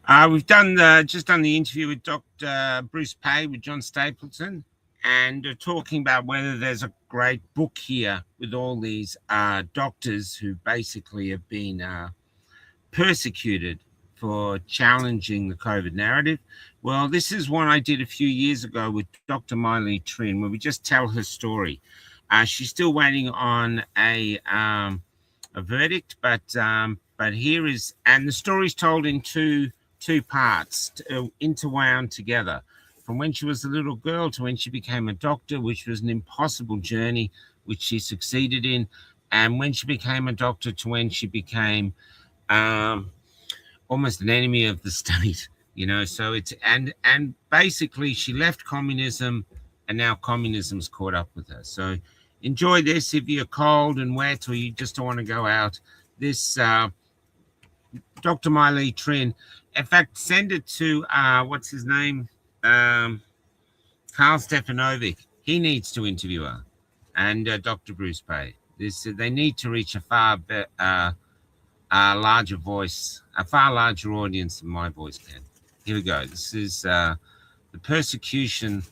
We've just done the interview with Dr. Bruce Pay with John Stapleton, and talking about whether there's a great book here with all these doctors who basically have been persecuted for challenging the COVID narrative. Well, this is one I did a few years ago with Dr. Miley Trinh, where we just tell her story. She's still waiting on a verdict, but here is, and the story's told in two parts, interwound together, from when she was a little girl to when she became a doctor, which was an impossible journey, which she succeeded in, and when she became a doctor to when she became almost an enemy of the state, so it's, and basically she left communism, and now communism's caught up with her. So enjoy this if you're cold and wet, or you just don't want to go out. This Dr. Miley Trinh, in fact, send it to what's his name, Karl Stefanovic. He needs to interview her, and Dr. Bruce Pay. They need to reach a far larger voice, a far larger audience than my voice can. Here we go. This is the persecution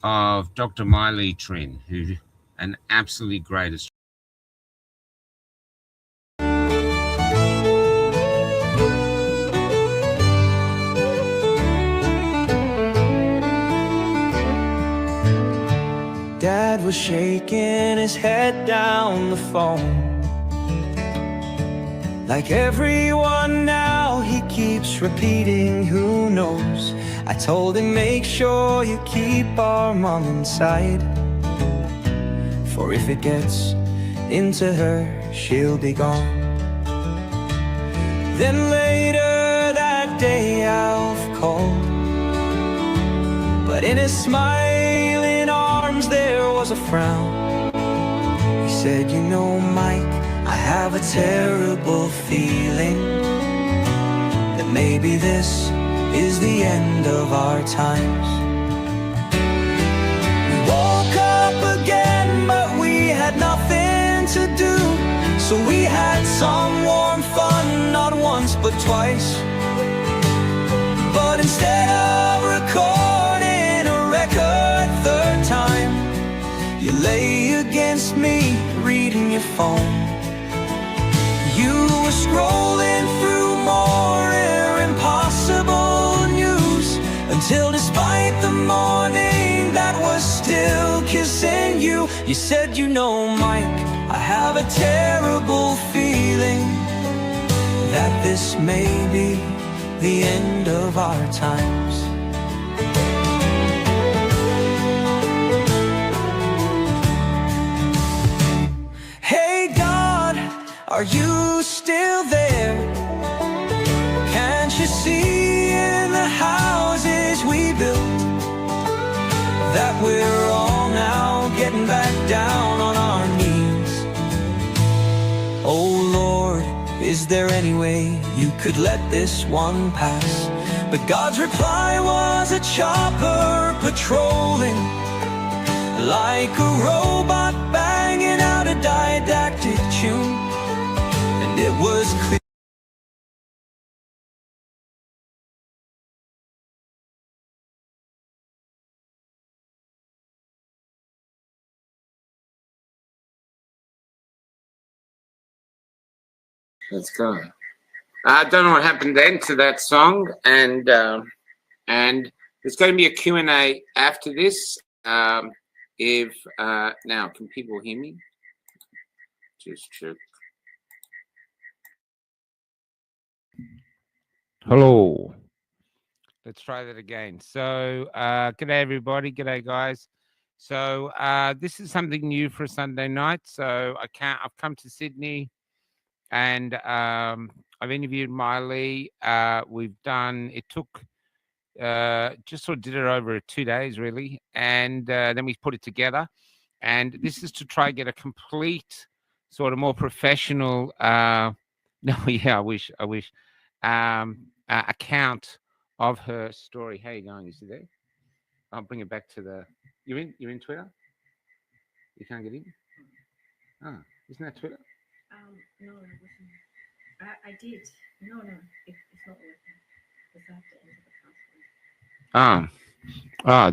of Dr. Miley Trinh, who an absolutely great Australian. Dad was shaking his head down the phone. Like everyone now, he keeps repeating, who knows? I told him, make sure you keep our mom inside, for if it gets into her, she'll be gone. Then later that day Alf called, but in his smiling arms there was a frown. He said, you know, Mike, I have a terrible feeling that maybe this is the end of our times. We woke up again, but we had nothing to do, so we had some warm fun, not once but twice. But instead of recording a record third time, you lay against me reading your phone. You were scrolling through more impossible news, until despite the morning that was still kissing you, you said, you know, Mike, I have a terrible feeling that this may be the end of our times. Hey God, are you still there? Can't you see in the houses we built that we're all now getting back down on our knees? Oh Lord, is there any way you could let this one pass? But God's reply was a chopper patrolling, like a robot banging out a didactic tune. And it was clear. Let's go. I don't know what happened then to that song, and there's going to be a Q&A after this. Now, can people hear me? Just check. Hello. Let's try that again. So, g'day everybody. G'day guys. So, this is something new for a Sunday night. So I've come to Sydney, and I've interviewed Miley. It took just sort of did it over 2 days really, and then we put it together. And this is to try get a complete sort of more professional account of her story. How you going? Is it there? I'll bring it back to the. You're in Twitter? You can't get in? Oh, isn't that Twitter? No, it wasn't. I did. No, it's not working.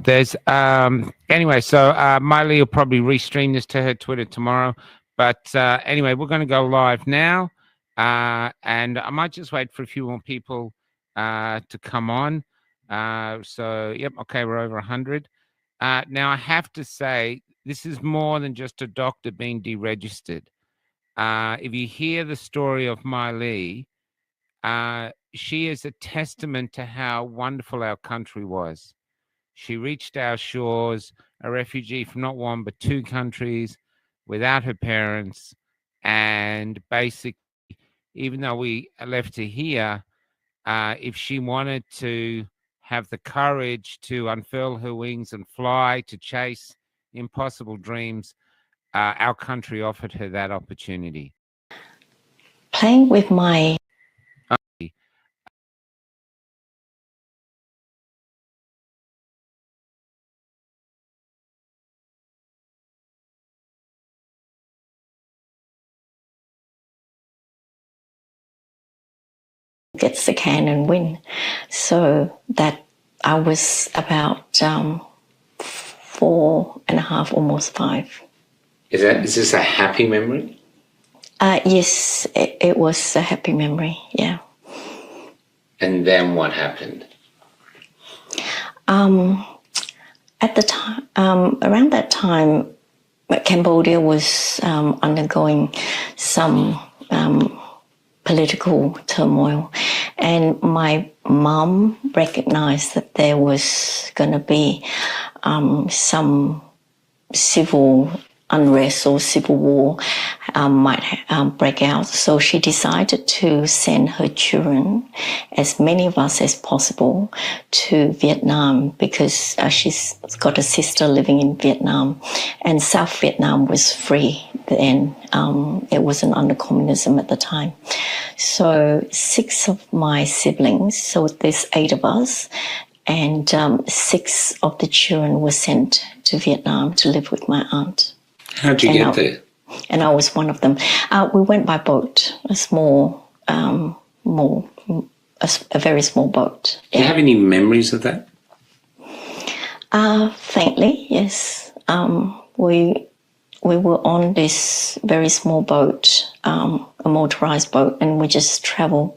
There's anyway, so Miley will probably restream this to her Twitter tomorrow. But anyway, we're going to go live now, and I might just wait for a few more people to come on. So yep, okay, we're over 100. Now I have to say, this is more than just a doctor being deregistered. If you hear the story of Miley, she is a testament to how wonderful our country was. She reached our shores, a refugee from not one but two countries, without her parents. And basically, even though we left her here, if she wanted to have the courage to unfurl her wings and fly, to chase impossible dreams, our country offered her that opportunity. Playing with my gets the can and win. So that I was about 4.5, almost 5. Is this a happy memory? Yes, it was a happy memory, yeah. And then what happened? At the time, around that time, Cambodia was undergoing some political turmoil, and my mom recognized that there was going to be some civil unrest or civil war might break out. So she decided to send her children, as many of us as possible, to Vietnam, because she's got a sister living in Vietnam, and South Vietnam was free then. It wasn't under communism at the time. So 6 of my siblings, so there's 8 of us, and 6 of the children were sent to Vietnam to live with my aunt. How'd you get there? And I was one of them. We went by boat, a very small boat. Do you have any memories of that? Faintly, yes. We were on this very small boat, a motorized boat, and we just travel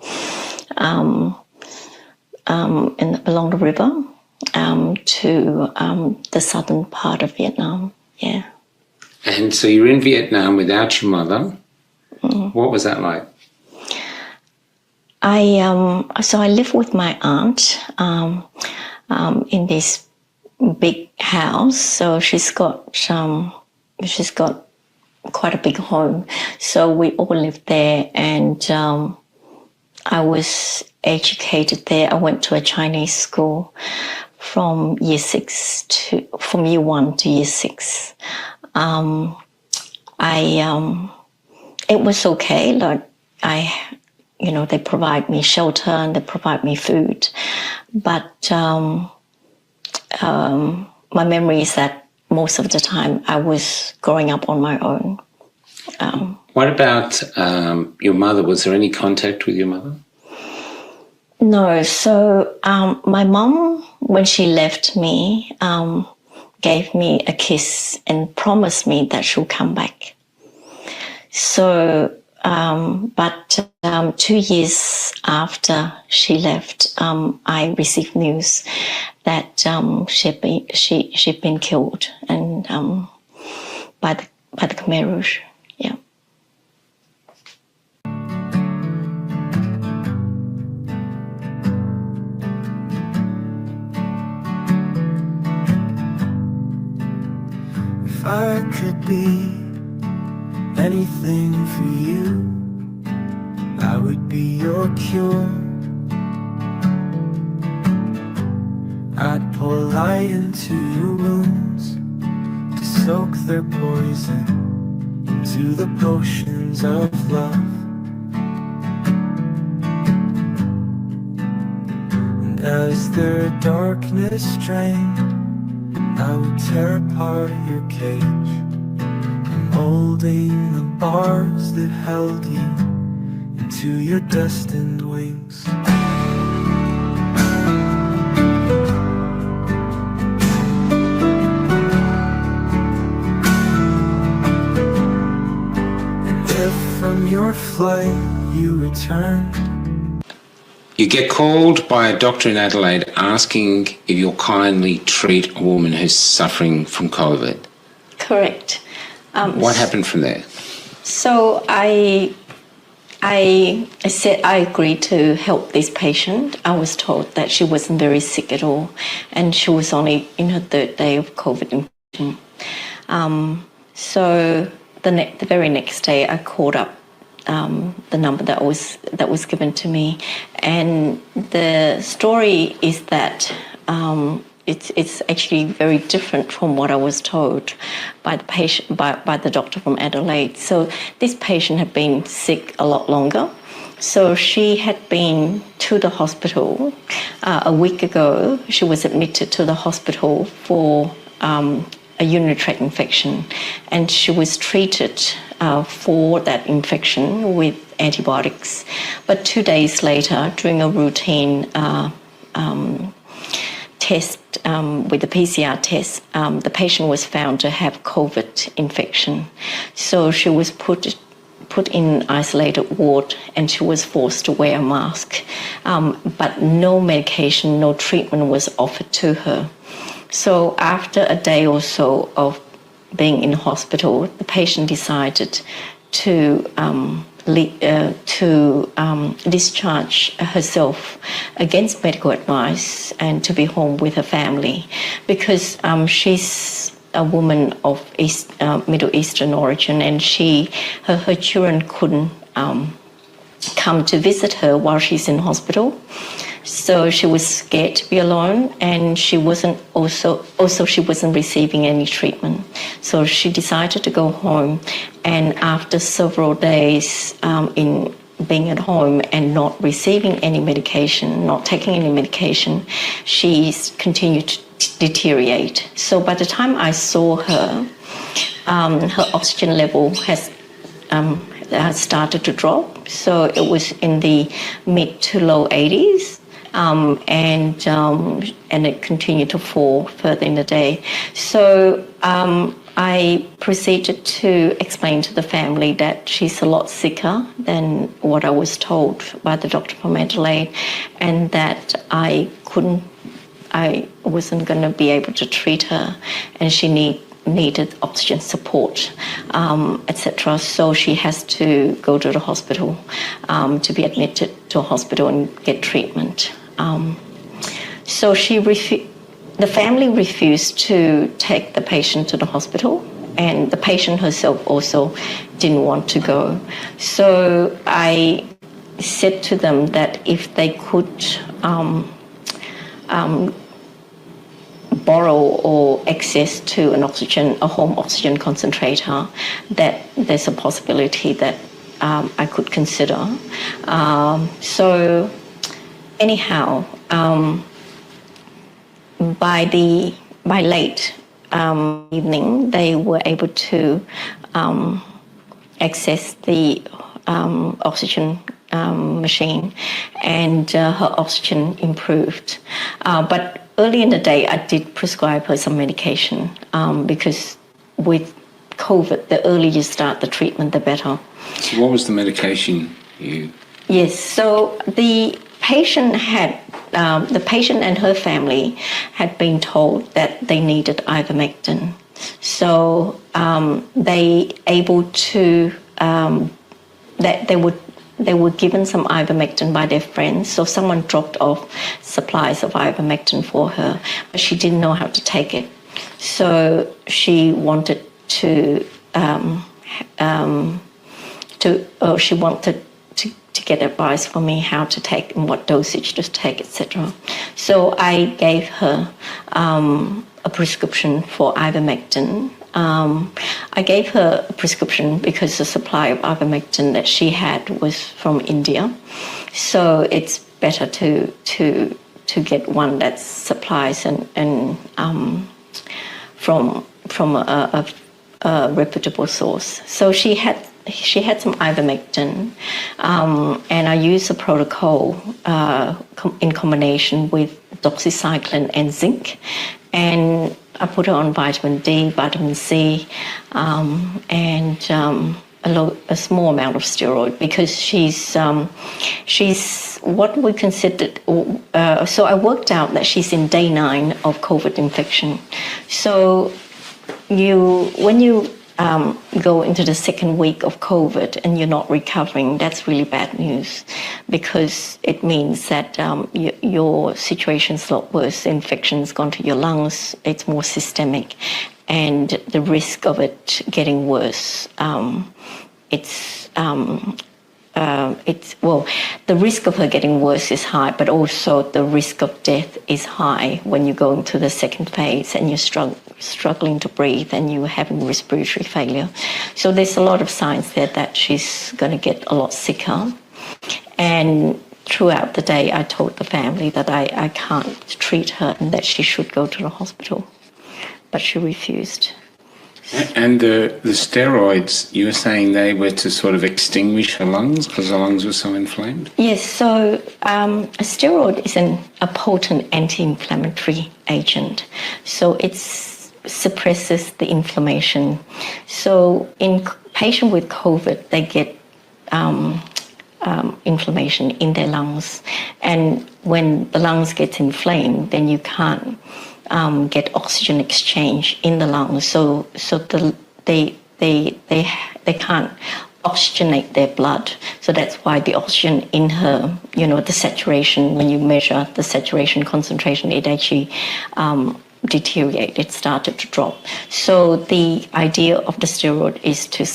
along the river to the southern part of Vietnam. Yeah. And so you're in Vietnam without your mother. What was that like? So I live with my aunt in this big house. So she's got quite a big home. So we all lived there, and I was educated there. I went to a Chinese school from year 1 to year 6. It was okay. Like they provide me shelter and they provide me food, but my memory is that most of the time I was growing up on my own. What about your mother? Was there any contact with your mother? No. So my mom, when she left me, gave me a kiss and promised me that she'll come back. So, but 2 years after she left, I received news that she'd been killed, and by the Khmer Rouge. Yeah. If I could be anything for you, I would be your cure. I'd pour light into your wounds to soak their poison into the potions of love. And as their darkness drained, I would tear apart your cage, molding the bars that held you into your destined wings. our flight, you returned. You get called by a doctor in Adelaide asking if you'll kindly treat a woman who's suffering from COVID. Correct. What happened from there? So I said I agreed to help this patient. I was told that she wasn't very sick at all, and she was only in her third day of COVID infection. So the very next day, I called up the number that was given to me, and the story is that it's actually very different from what I was told by the patient by the doctor from Adelaide. So this patient had been sick a lot longer. So she had been to the hospital a week ago. She was admitted to the hospital for a urinary tract infection, and she was treated for that infection with antibiotics. But 2 days later, during a routine test with the PCR test, the patient was found to have COVID infection. So she was put in isolated ward, and she was forced to wear a mask. But no medication, no treatment was offered to her. So after a day or so of being in hospital, the patient decided to discharge herself against medical advice and to be home with her family, because she's a woman of Middle Eastern origin, and her children couldn't come to visit her while she's in hospital. So she was scared to be alone, and she wasn't receiving any treatment. So she decided to go home, and after several days in being at home and not receiving any medication, not taking any medication, she's continued to deteriorate. So by the time I saw her, her oxygen level has started to drop. So it was in the mid to low 80s. And it continued to fall further in the day. So I proceeded to explain to the family that she's a lot sicker than what I was told by the doctor from Adelaide, and that I wasn't going to be able to treat her, and she needed oxygen support, etc. So she has to go to the hospital, to be admitted to a hospital and get treatment. So the family refused to take the patient to the hospital, and the patient herself also didn't want to go. So I said to them that if they could borrow or access to a home oxygen concentrator, that there's a possibility that I could consider. So anyhow, by late evening, they were able to access the oxygen machine, and her oxygen improved. But early in the day, I did prescribe her some medication, because with COVID, the earlier you start the treatment, the better. So what was the medication you... Yes, so the patient and her family had been told that they needed ivermectin. So they were given some ivermectin by their friends. So someone dropped off supplies of ivermectin for her, but she didn't know how to take it. So she wanted to get advice from me how to take and what dosage to take, etc. So I gave her a prescription for ivermectin. I gave her a prescription because the supply of ivermectin that she had was from India. So it's better to get one that supplies and from a reputable source. So she had some ivermectin, and I used a protocol in combination with doxycycline and zinc, and I put her on vitamin D, vitamin C, and a small amount of steroid because she's what we considered. So I worked out that she's in day 9 of COVID infection. So when you go into the second week of COVID and you're not recovering, that's really bad news because it means that your situation's a lot worse. The infection's gone to your lungs, it's more systemic, and the risk of it getting worse, the risk of her getting worse is high, but also the risk of death is high when you go into the second phase and you're struggling to breathe and you're having respiratory failure. So there's a lot of signs there that she's going to get a lot sicker. And throughout the day, I told the family that I can't treat her and that she should go to the hospital, but she refused. And the steroids, you were saying they were to sort of extinguish her lungs because her lungs were so inflamed? Yes, so a steroid is a potent anti-inflammatory agent. So it suppresses the inflammation. So in patient with COVID, they get inflammation in their lungs. And when the lungs get inflamed, then you can't get oxygen exchange in the lungs, so they can't oxygenate their blood. So that's why the oxygen in her, the saturation, when you measure the saturation concentration, it actually deteriorated. It started to drop. So the idea of the steroid is to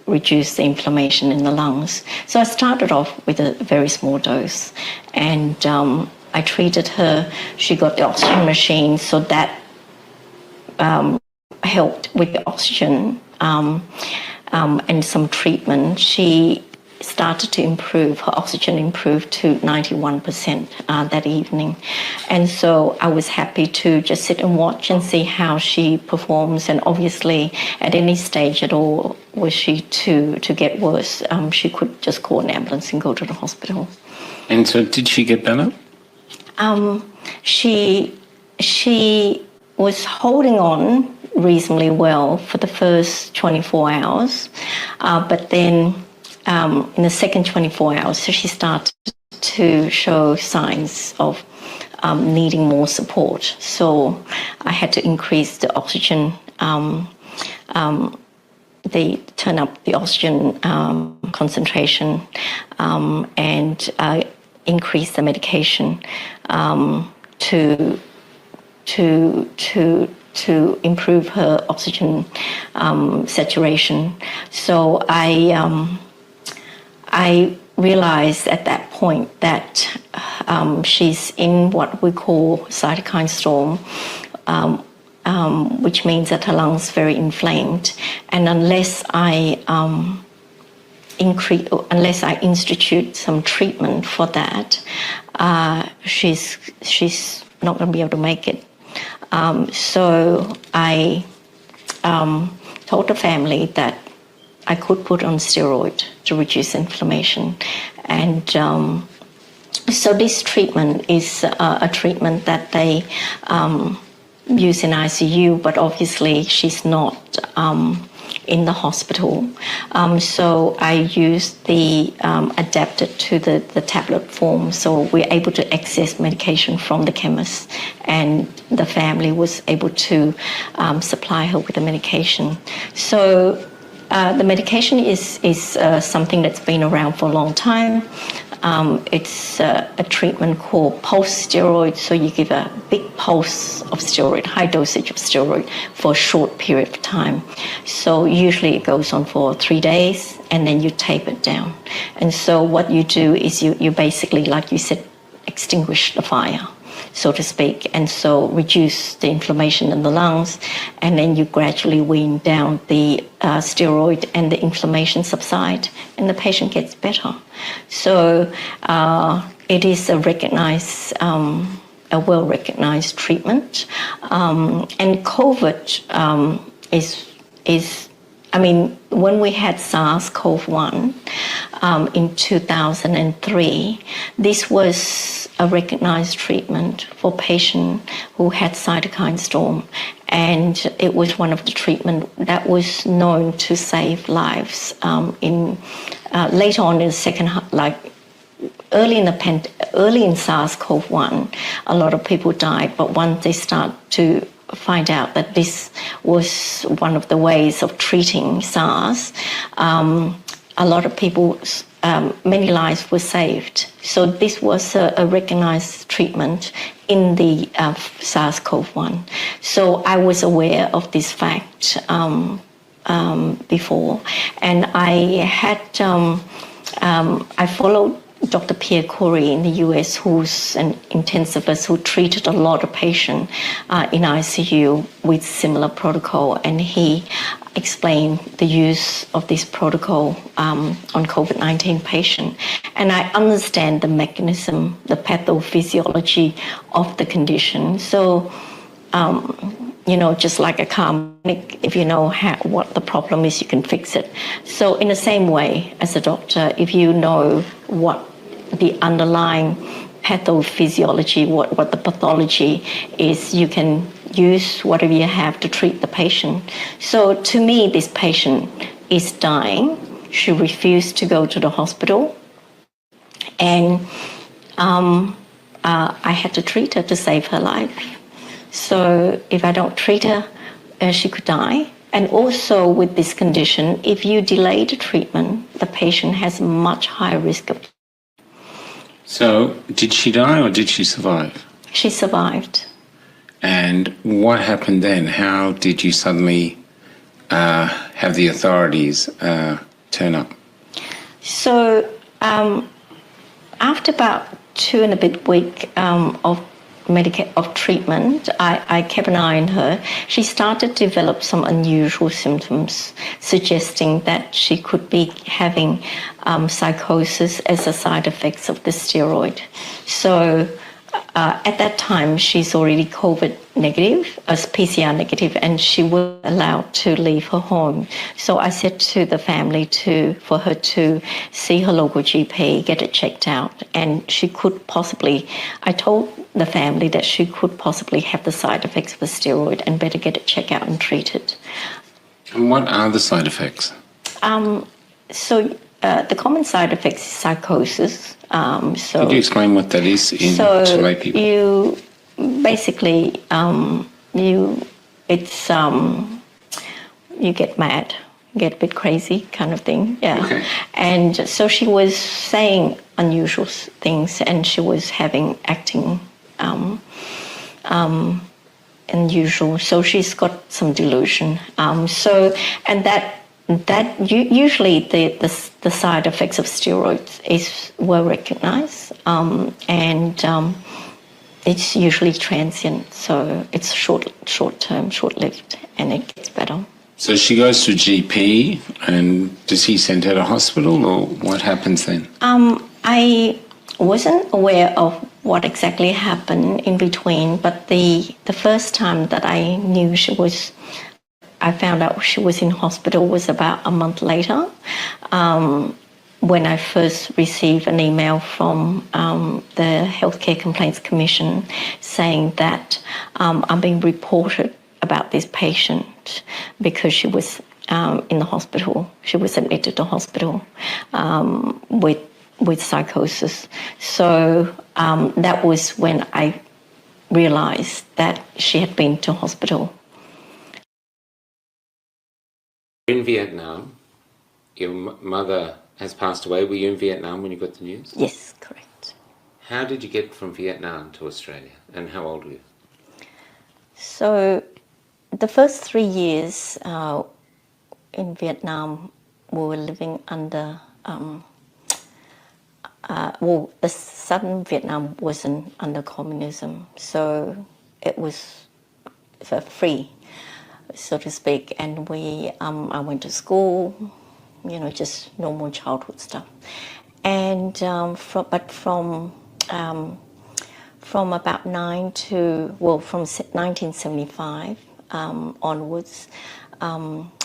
reduce the inflammation in the lungs. So I started off with a very small dose, and I treated her. She got the oxygen machine, so that helped with the oxygen and some treatment. She started to improve. Her oxygen improved to 91% that evening. And so I was happy to just sit and watch and see how she performs. And obviously, at any stage at all, was she to get worse, she could just call an ambulance and go to the hospital. And so did she get better? She was holding on reasonably well for the first 24 hours, but then in the second 24 hours, so she started to show signs of needing more support. So I had to increase the oxygen. They turn up the oxygen concentration and increase the medication to improve her oxygen saturation. So I realized at that point that she's in what we call cytokine storm, which means that her lungs are very inflamed, and unless I institute some treatment for that, she's not going to be able to make it. So I told the family that I could put on steroid to reduce inflammation. And so this treatment is a treatment that they use in ICU, but obviously she's not in the hospital. So I used the adapted to the tablet form. So we're able to access medication from the chemist, and the family was able to supply her with the medication. So the medication is something that's been around for a long time. It's a treatment called pulse steroid. So you give a big pulse of steroid, high dosage of steroid for a short period of time. So usually it goes on for 3 days, and then you tape it down. And so what you do is you basically, like you said, extinguish the fire, so to speak, and so reduce the inflammation in the lungs, and then you gradually wean down the steroid, and the inflammation subside, and the patient gets better. So it is a recognized, a well-recognized treatment, and COVID is I mean, when we had SARS-CoV-1 in 2003, this was a recognized treatment for patients who had cytokine storm. And it was one of the treatment that was known to save lives. Later on in the second, early in SARS-CoV-1, a lot of people died, but once they start to find out that this was one of the ways of treating SARS, a lot of people, many lives were saved. So this was a recognized treatment in the SARS-CoV-1. So I was aware of this fact before, and I followed Dr. Pierre Corey in the US, who's an intensivist who treated a lot of patients in ICU with similar protocol, and he explained the use of this protocol on COVID-19 patients. And I understand the mechanism, the pathophysiology of the condition. So, just like a car mechanic, if you know what the problem is, you can fix it. So in the same way, as a doctor, if you know what the underlying pathophysiology, what the pathology is, you can use whatever you have to treat the patient. So to me, this patient is dying. She refused to go to the hospital. And I had to treat her to save her life. So if I don't treat her, she could die. And also with this condition, if you delay the treatment, the patient has much higher risk of. So did she die or did she survive? She survived. And what happened then? How did you suddenly have the authorities turn up? So after about 2 and a bit weeks of treatment, I kept an eye on her. She started to develop some unusual symptoms, suggesting that she could be having psychosis as a side effect of the steroid. So at that time, she's already COVID negative, as PCR negative, and she was allowed to leave her home. So I said to the family for her to see her local GP, get it checked out, and she could possibly, I told the family that she could possibly have the side effects of the steroid and better get it checked out and treated. And what are the side effects? The common side effects is psychosis. Could you explain what that is to lay people? You basically you get mad, get a bit crazy, kind of thing. Yeah. Okay. And so she was saying unusual things, and she was acting unusual. So she's got some delusion. Usually the side effects of steroids were recognized, and it's usually transient. So it's short-term, short-lived, and it gets better. So she goes to GP, and does he send her to hospital, or what happens then? I wasn't aware of what exactly happened in between, but the first time that I found out she was in hospital was about a month later, when I first received an email from the Healthcare Complaints Commission saying that I'm being reported about this patient because she was in the hospital. She was admitted to hospital with psychosis. So that was when I realized that she had been to hospital. In Vietnam, your mother has passed away. Were you in Vietnam when you got the news? Yes, correct. How did you get from Vietnam to Australia, and how old were you? So the first 3 years in Vietnam, we were living under, the southern Vietnam wasn't under communism, so it was free, so to speak. And I went to school, just normal childhood stuff. And from about from 1975 onwards,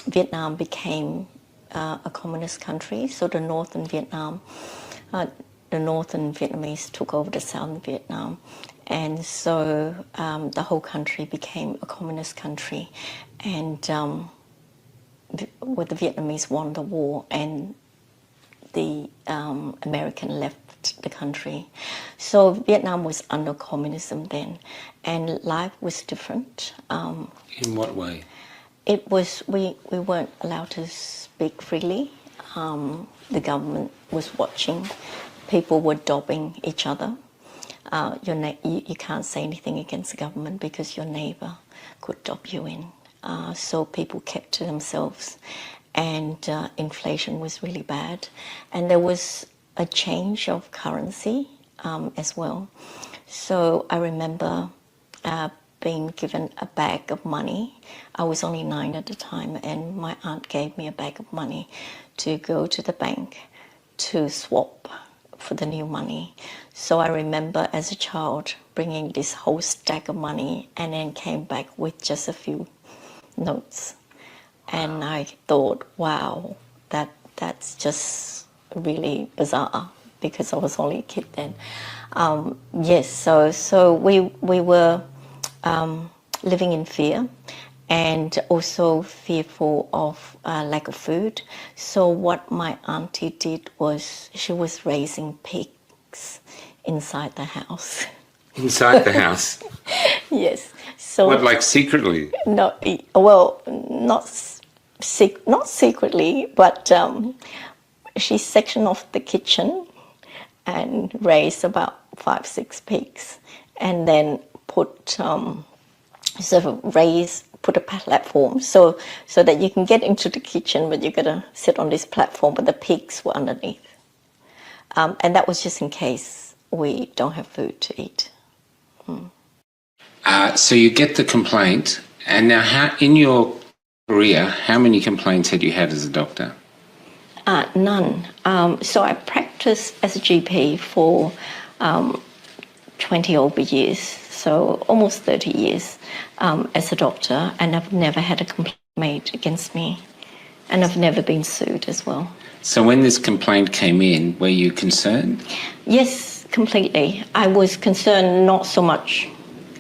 Vietnam became a communist country. So the northern Vietnamese took over the southern Vietnam. And so the whole country became a communist country. And the Vietnamese won the war, and the American left the country. So Vietnam was under communism then, and life was different. In what way? It was, we weren't allowed to speak freely. The government was watching. People were dobbing each other. You can't say anything against the government because your neighbour could dob you in. So people kept to themselves, and inflation was really bad. And there was a change of currency as well. So I remember being given a bag of money. I was only 9 at the time, and my aunt gave me a bag of money to go to the bank to swap for the new money. So I remember as a child bringing this whole stack of money and then came back with just a few notes. And I thought, wow, that's just really bizarre, because I was only a kid then. Yes, so we were living in fear, and also fearful of lack of food. So what my auntie did was she was raising pigs inside the house. Inside the house? Yes. So what, like secretly? No, well, not secretly, but she sectioned off the kitchen and raised about 5-6 pigs, and then put put a platform so that you can get into the kitchen, but you're gonna sit on this platform, but the pigs were underneath, and that was just in case we don't have food to eat. So you get the complaint, and now in your career, how many complaints had you had as a doctor? None. So I practiced as a GP for 20 over years, so almost 30 years as a doctor, and I've never had a complaint made against me, and I've never been sued as well. So when this complaint came in, were you concerned? Yes, completely. I was concerned not so much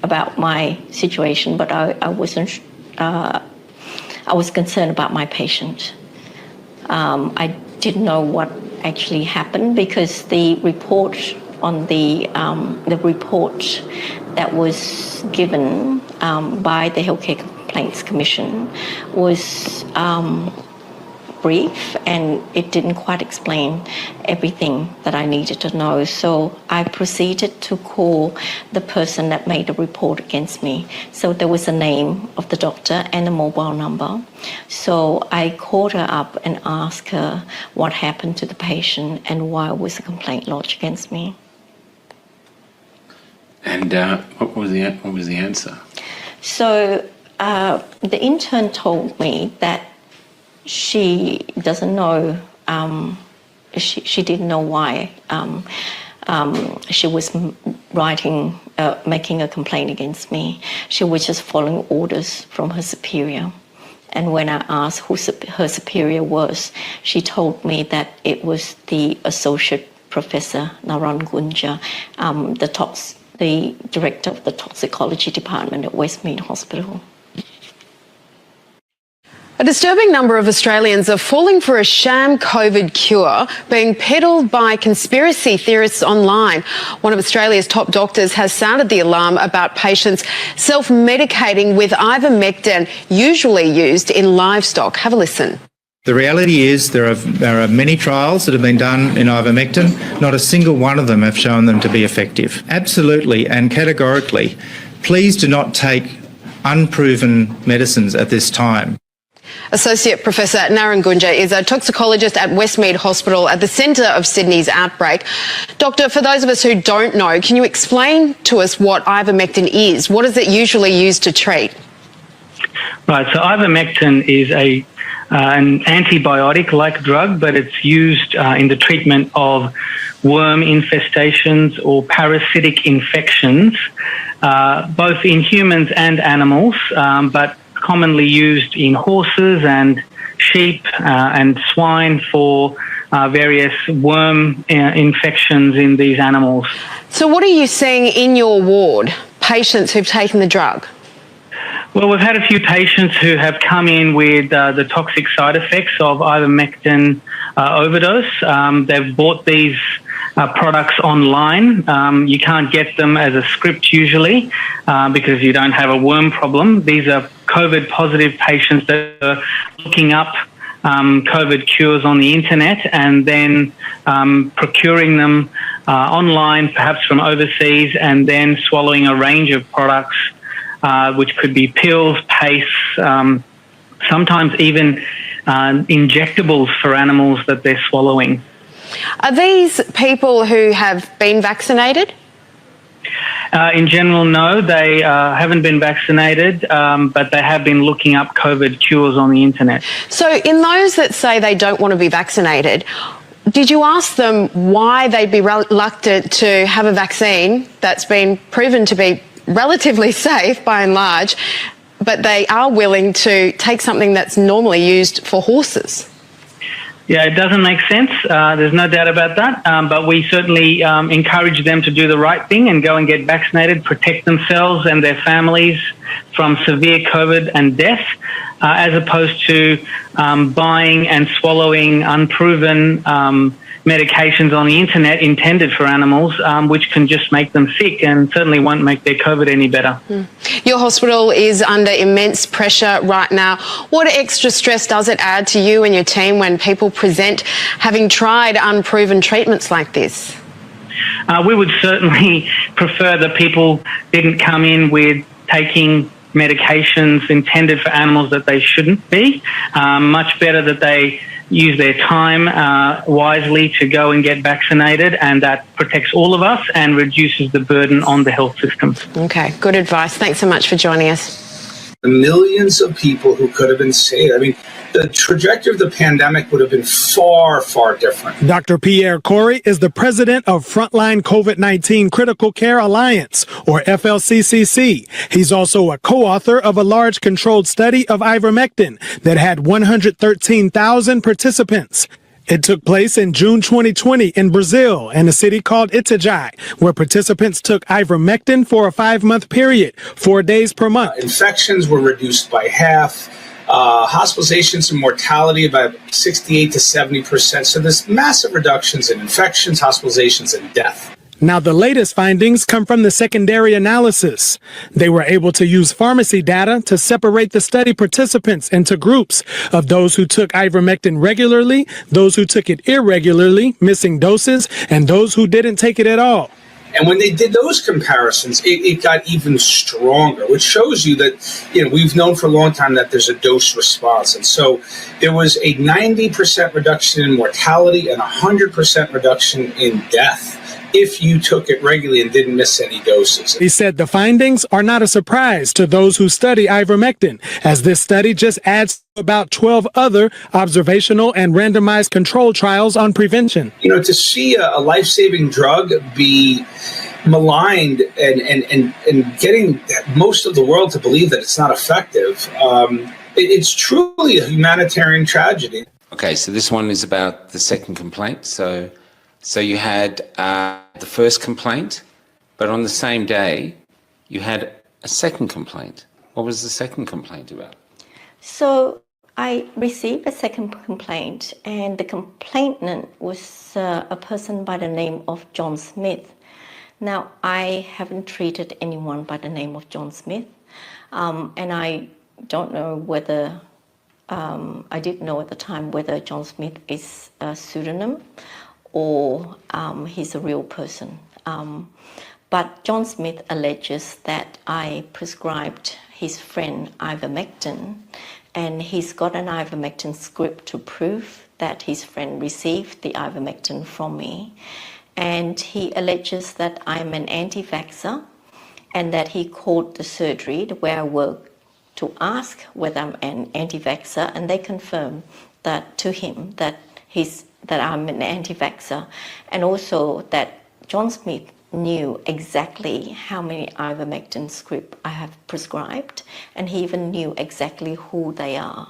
about my situation, but I wasn't. I was concerned about my patient. I didn't know what actually happened, because the report on the report that was given by the Healthcare Complaints Commission was brief, and it didn't quite explain everything that I needed to know. So I proceeded to call the person that made the report against me. So there was a name of the doctor and a mobile number. So I called her up and asked her what happened to the patient and why was the complaint lodged against me. And what was the answer? So the intern told me that she doesn't know, she didn't know why she was making a complaint against me. She was just following orders from her superior. And when I asked who her superior was, she told me that it was the associate professor, Naran Gunja, the director of the toxicology department at Westmead Hospital. A disturbing number of Australians are falling for a sham COVID cure being peddled by conspiracy theorists online. One of Australia's top doctors has sounded the alarm about patients self-medicating with ivermectin, usually used in livestock. Have a listen. The reality is there are many trials that have been done in ivermectin. Not a single one of them have shown them to be effective. Absolutely and categorically, please do not take unproven medicines at this time. Associate Professor Naran Gunja is a toxicologist at Westmead Hospital at the centre of Sydney's outbreak. Doctor, for those of us who don't know, can you explain to us what ivermectin is? What is it usually used to treat? Right, so ivermectin is an antibiotic-like drug, but it's used in the treatment of worm infestations or parasitic infections, both in humans and animals, but commonly used in horses and sheep and swine for various worm infections in these animals. So what are you seeing in your ward, patients who've taken the drug? Well, we've had a few patients who have come in with the toxic side effects of ivermectin overdose. They've bought these products online. You can't get them as a script usually because you don't have a worm problem. These are COVID positive patients that are looking up COVID cures on the internet and then procuring them online, perhaps from overseas, and then swallowing a range of products, which could be pills, pastes, sometimes even injectables for animals that they're swallowing. Are these people who have been vaccinated? In general, no, they haven't been vaccinated, but they have been looking up COVID cures on the internet. So in those that say they don't want to be vaccinated, did you ask them why they'd be reluctant to have a vaccine that's been proven to be relatively safe by and large, but they are willing to take something that's normally used for horses? Yeah, it doesn't make sense. There's no doubt about that. But we certainly encourage them to do the right thing and go and get vaccinated, protect themselves and their families from severe COVID and death, as opposed to buying and swallowing unproven medications on the internet intended for animals, which can just make them sick and certainly won't make their COVID any better. Your hospital is under immense pressure right now. What extra stress does it add to you and your team when people present having tried unproven treatments like this? We would certainly prefer that people didn't come in with taking medications intended for animals that they shouldn't be. Much better that they use their time wisely to go and get vaccinated, and that protects all of us and reduces the burden on the health system. Okay, good advice. Thanks so much for joining us. The millions of people who could have been saved. I mean, the trajectory of the pandemic would have been far, far different. Dr. Pierre Corey is the president of Frontline COVID-19 Critical Care Alliance, or FLCCC. He's also a co-author of a large controlled study of ivermectin that had 113,000 participants. It took place in June 2020 in Brazil in a city called Itajai, where participants took ivermectin for a 5-month period, 4 days per month. Infections were reduced by half. Hospitalizations and mortality about 68 to 70%. So there's massive reductions in infections, hospitalizations, and death. Now, the latest findings come from the secondary analysis. They were able to use pharmacy data to separate the study participants into groups of those who took ivermectin regularly, those who took it irregularly, missing doses, and those who didn't take it at all. And when they did those comparisons, it got even stronger, which shows you that, we've known for a long time that there's a dose response. And so there was a 90% reduction in mortality and 100% reduction in death if you took it regularly and didn't miss any doses. He said the findings are not a surprise to those who study ivermectin, as this study just adds about 12 other observational and randomized control trials on prevention. To see a life-saving drug be maligned and getting most of the world to believe that it's not effective, it's truly a humanitarian tragedy. Okay, so this one is about the second complaint. So you had the first complaint, but on the same day, you had a second complaint. What was the second complaint about? So I received a second complaint, and the complainant was a person by the name of John Smith. Now, I haven't treated anyone by the name of John Smith, and I don't know whether, I didn't know at the time whether John Smith is a pseudonym or he's a real person. But John Smith alleges that I prescribed his friend ivermectin, and he's got an ivermectin script to prove that his friend received the ivermectin from me. And he alleges that I'm an anti-vaxxer and that he called the surgery where I work to ask whether I'm an anti-vaxxer, and they confirmed that to him that I'm an anti-vaxxer, and also that John Smith knew exactly how many ivermectin scripts I have prescribed, and he even knew exactly who they are.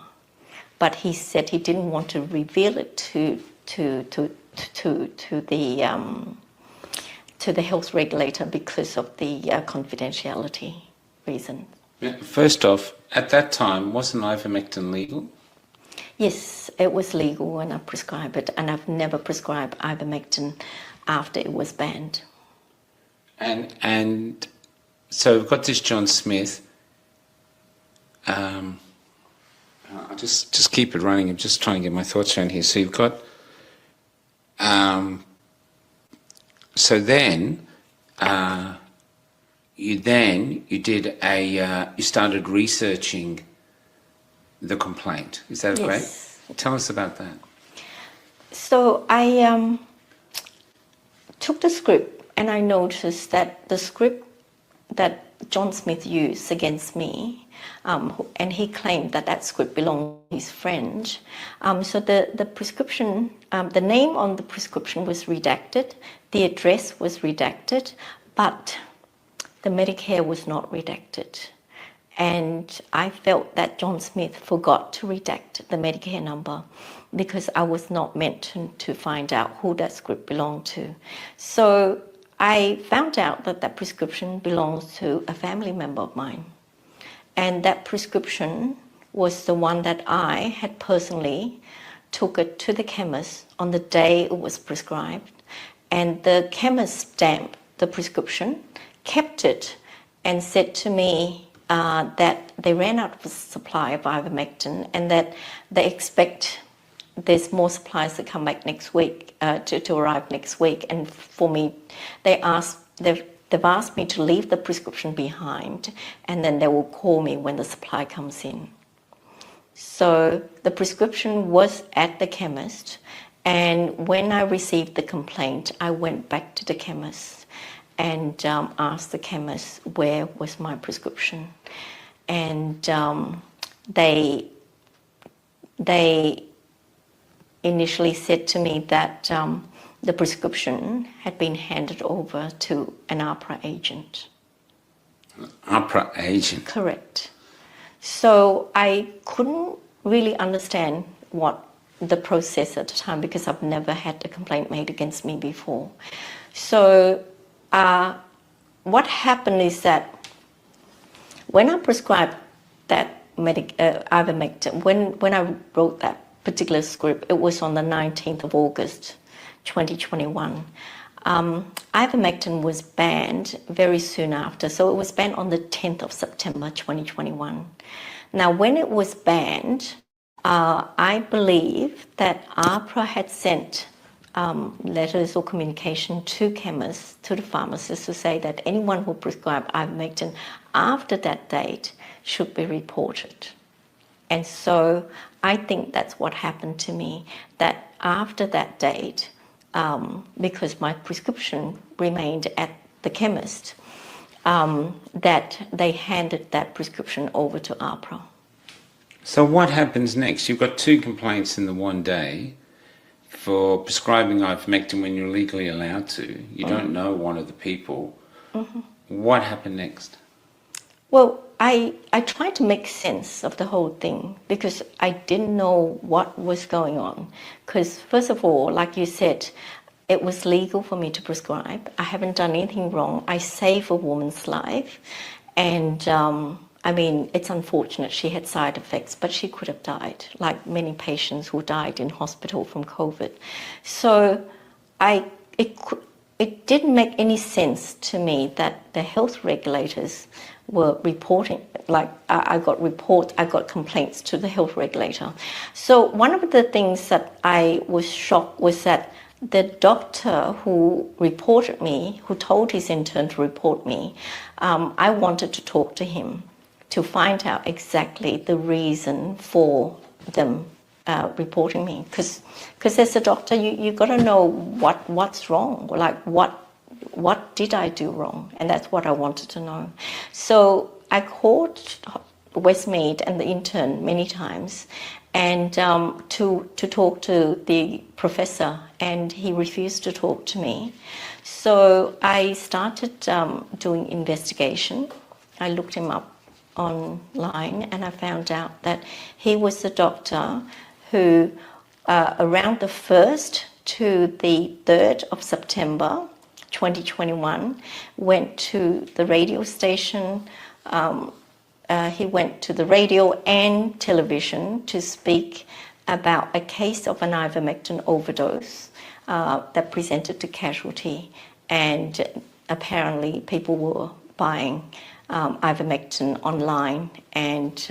but he said he didn't want to reveal it to the health regulator because of the confidentiality reason. First off, at that time, wasn't ivermectin legal? Yes, it was legal when I prescribed it, and I've never prescribed ivermectin after it was banned. And so we've got this John Smith. I'll just keep it running. I'm just trying to get my thoughts around here. So you've got. So then, you started researching the complaint. Is that correct? Yes. Tell us about that. So I took the script, and I noticed that the script that John Smith used against me, and he claimed that script belonged to his friend. So the prescription, the name on the prescription was redacted, the address was redacted, but the Medicare was not redacted. And I felt that John Smith forgot to redact the Medicare number because I was not meant to find out who that script belonged to. So I found out that prescription belongs to a family member of mine. And that prescription was the one that I had personally took it to the chemist on the day it was prescribed. And the chemist stamped the prescription, kept it, and said to me that they ran out of supply of ivermectin and that they expect there's more supplies that come back next week, to arrive next week. And for me, they've asked me to leave the prescription behind, and then they will call me when the supply comes in. So the prescription was at the chemist, and when I received the complaint, I went back to the chemist and asked the chemist where was my prescription. And they initially said to me that the prescription had been handed over to an APRA agent. APRA agent? Correct. So I couldn't really understand what the process at the time because I've never had a complaint made against me before. So what happened is that when I prescribed that ivermectin, when I wrote that particular script, it was on the 19th of August, 2021. Ivermectin was banned very soon after, so it was banned on the 10th of September, 2021. Now, when it was banned, I believe that APRA had sent letters or communication to chemists, to the pharmacists, to say that anyone who prescribed ivermectin after that date should be reported. And so I think that's what happened to me, that after that date, because my prescription remained at the chemist, that they handed that prescription over to APRA. So what happens next? You've got 2 complaints in the one day for prescribing ivermectin when you're legally allowed to. You don't know one of the people. Mm-hmm. What happened next? Well, I tried to make sense of the whole thing because I didn't know what was going on. Because first of all, like you said, it was legal for me to prescribe. I haven't done anything wrong. I saved a woman's life. And I mean, it's unfortunate she had side effects, but she could have died, like many patients who died in hospital from COVID. So it didn't make any sense to me that the health regulators were reporting, like I got complaints to the health regulator. So one of the things that I was shocked was that the doctor who reported me, who told his intern to report me, I wanted to talk to him to find out exactly the reason for them reporting me. Because as a doctor, you got to know what's wrong, like what did I do wrong? And that's what I wanted to know. So I called Westmead and the intern many times and to talk to the professor, and he refused to talk to me. So I started doing investigation. I looked him up online, and I found out that he was the doctor who, around the 1st to the 3rd of September 2021, went to the radio station. He went to the radio and television to speak about a case of an ivermectin overdose that presented to casualty, and apparently people were buying ivermectin online, and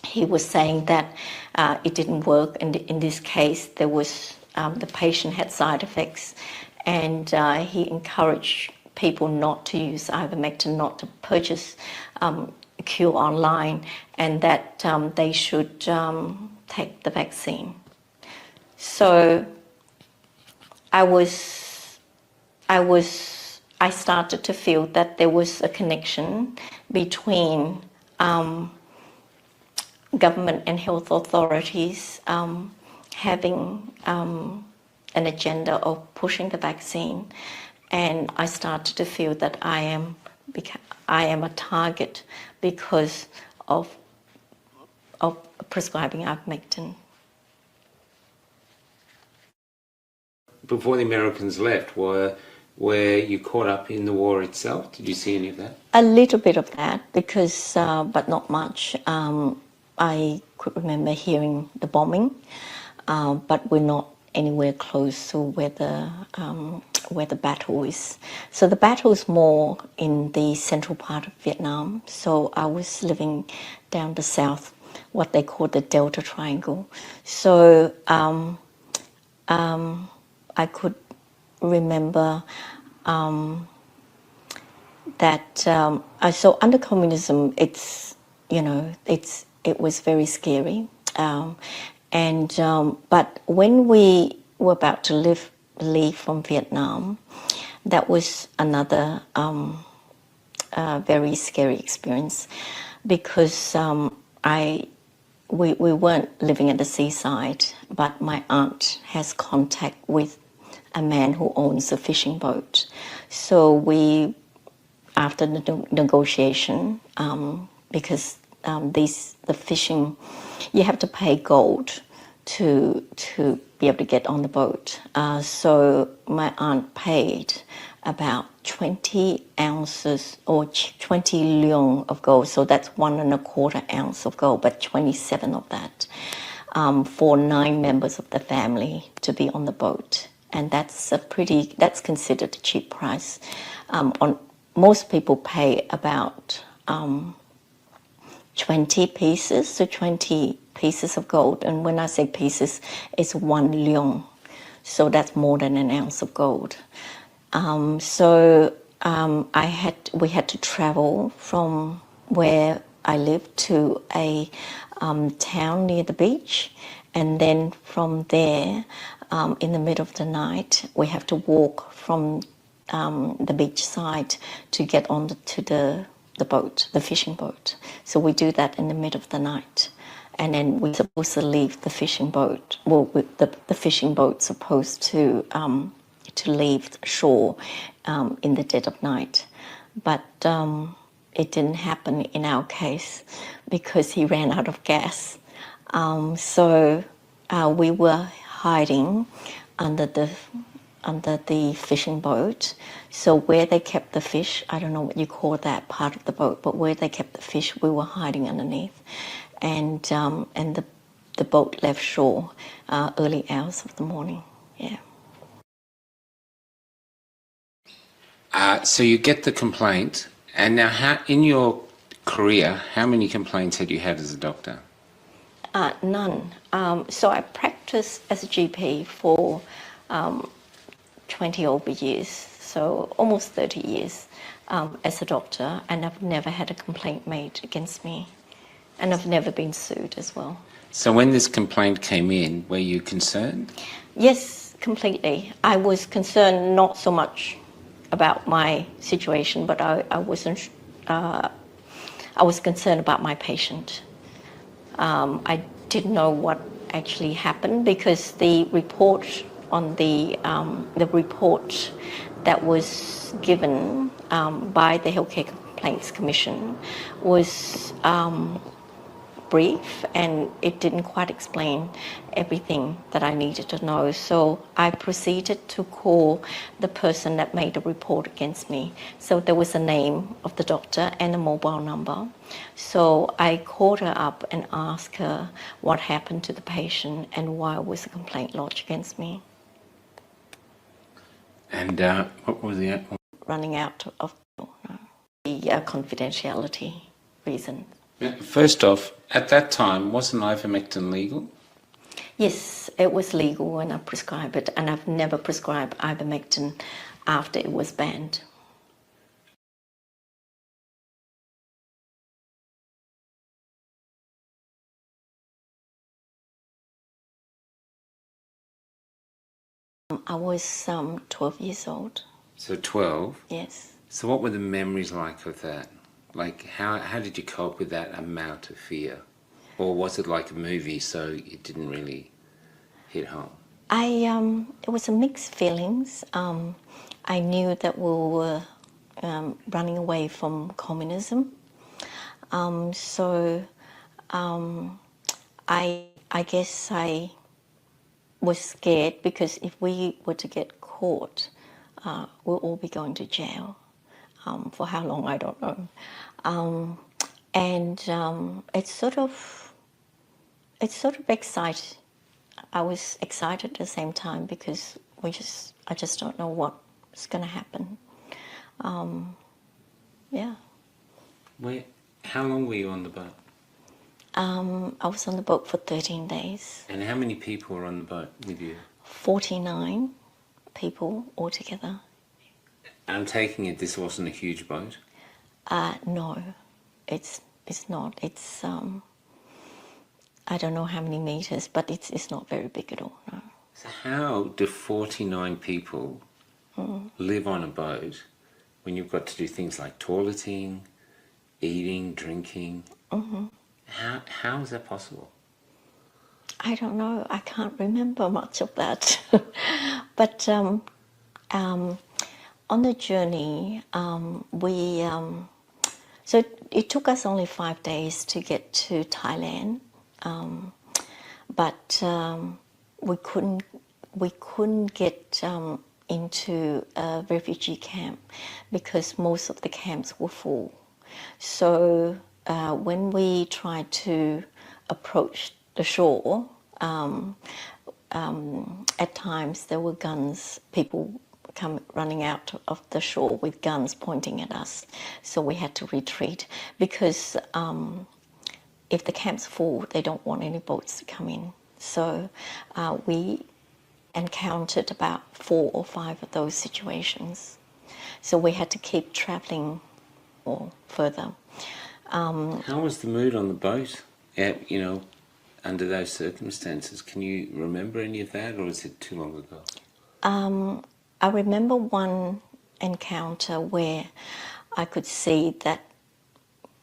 he was saying that it didn't work, and in this case there was the patient had side effects, and he encouraged people not to use ivermectin, not to purchase cure online, and that they should take the vaccine. So I started to feel that there was a connection between government and health authorities having an agenda of pushing the vaccine, and I started to feel that I am a target because of prescribing ivermectin. Before the Americans left, were you caught up in the war itself? Did you see any of that? A little bit of that, because, but not much. I could remember hearing the bombing, but we're not anywhere close to where the battle is. So the battle is more in the central part of Vietnam. So I was living down the south, what they call the Delta Triangle. So I could remember that. So under communism, it was very scary. But when we were about to leave from Vietnam, that was another very scary experience, because we weren't living at the seaside, but my aunt has contact with a man who owns a fishing boat. So we, after the negotiation, because the fishing, you have to pay gold to be able to get on the boat. So my aunt paid about 20 ounces or 20 leong of gold. So that's 1.25 ounce of gold, but 27 of that for 9 members of the family to be on the boat. And that's considered a cheap price. Most people pay about 20 pieces, so 20 pieces of gold. And when I say pieces, it's 1 leong. So that's more than an ounce of gold. We had to travel from where I lived to a town near the beach. And then from there, in the middle of the night, we have to walk from the beach side to get on to the boat, the fishing boat. So we do that in the middle of the night. And then we're supposed to leave the fishing boat. Well, the fishing boat's supposed to leave shore in the dead of night. But it didn't happen in our case because he ran out of gas. So we were hiding under the fishing boat. So where they kept the fish, I don't know what you call that part of the boat, but where they kept the fish, we were hiding underneath. And the boat left shore early hours of the morning. Yeah. So you get the complaint, and now in your career, how many complaints had you had as a doctor? None. So I practiced as a GP for 20 over years, so almost 30 years as a doctor, and I've never had a complaint made against me, and I've never been sued as well. So when this complaint came in, were you concerned? Yes, completely. I was concerned not so much about my situation, but I wasn't. I was concerned about my patient. I didn't know what actually happened because the report on the report that was given by the healthcare Complaints Commission was brief, and it didn't quite explain everything that I needed to know. So I proceeded to call the person that made the report against me. So there was a name of the doctor and a mobile number. So I called her up and asked her what happened to the patient and why was a complaint lodged against me. And what was the outcome? Running out of the confidentiality reason. First off, at that time, wasn't ivermectin legal? Yes, it was legal when I prescribed it, and I've never prescribed ivermectin after it was banned. I was 12 years old. So 12? Yes. So what were the memories like of that? Like, how did you cope with that amount of fear? Or was it like a movie, so it didn't really hit home? It was a mixed feelings. I knew that we were running away from communism. So I guess I was scared because if we were to get caught, we'll all be going to jail. For how long, I don't know. It's sort of exciting. I was excited at the same time because I just don't know what's going to happen. Yeah. How long were you on the boat? I was on the boat for 13 days. And how many people were on the boat with you? 49 people altogether. I'm taking it this wasn't a huge boat? No, it's not. It's I don't know how many meters, but it's not very big at all. No. So how do 49 people live on a boat when you've got to do things like toileting, eating, drinking? Mm-hmm. How is that possible? I don't know. I can't remember much of that. But on the journey, so it took us only 5 days to get to Thailand, but we couldn't get into a refugee camp because most of the camps were full. So when we tried to approach the shore, at times there were guns, people come running out of the shore with guns pointing at us. So we had to retreat because if the camp's full, they don't want any boats to come in. So we encountered about 4 or 5 of those situations. So we had to keep traveling more further. How was the mood on the boat, under those circumstances? Can you remember any of that, or is it too long ago? I remember one encounter where I could see that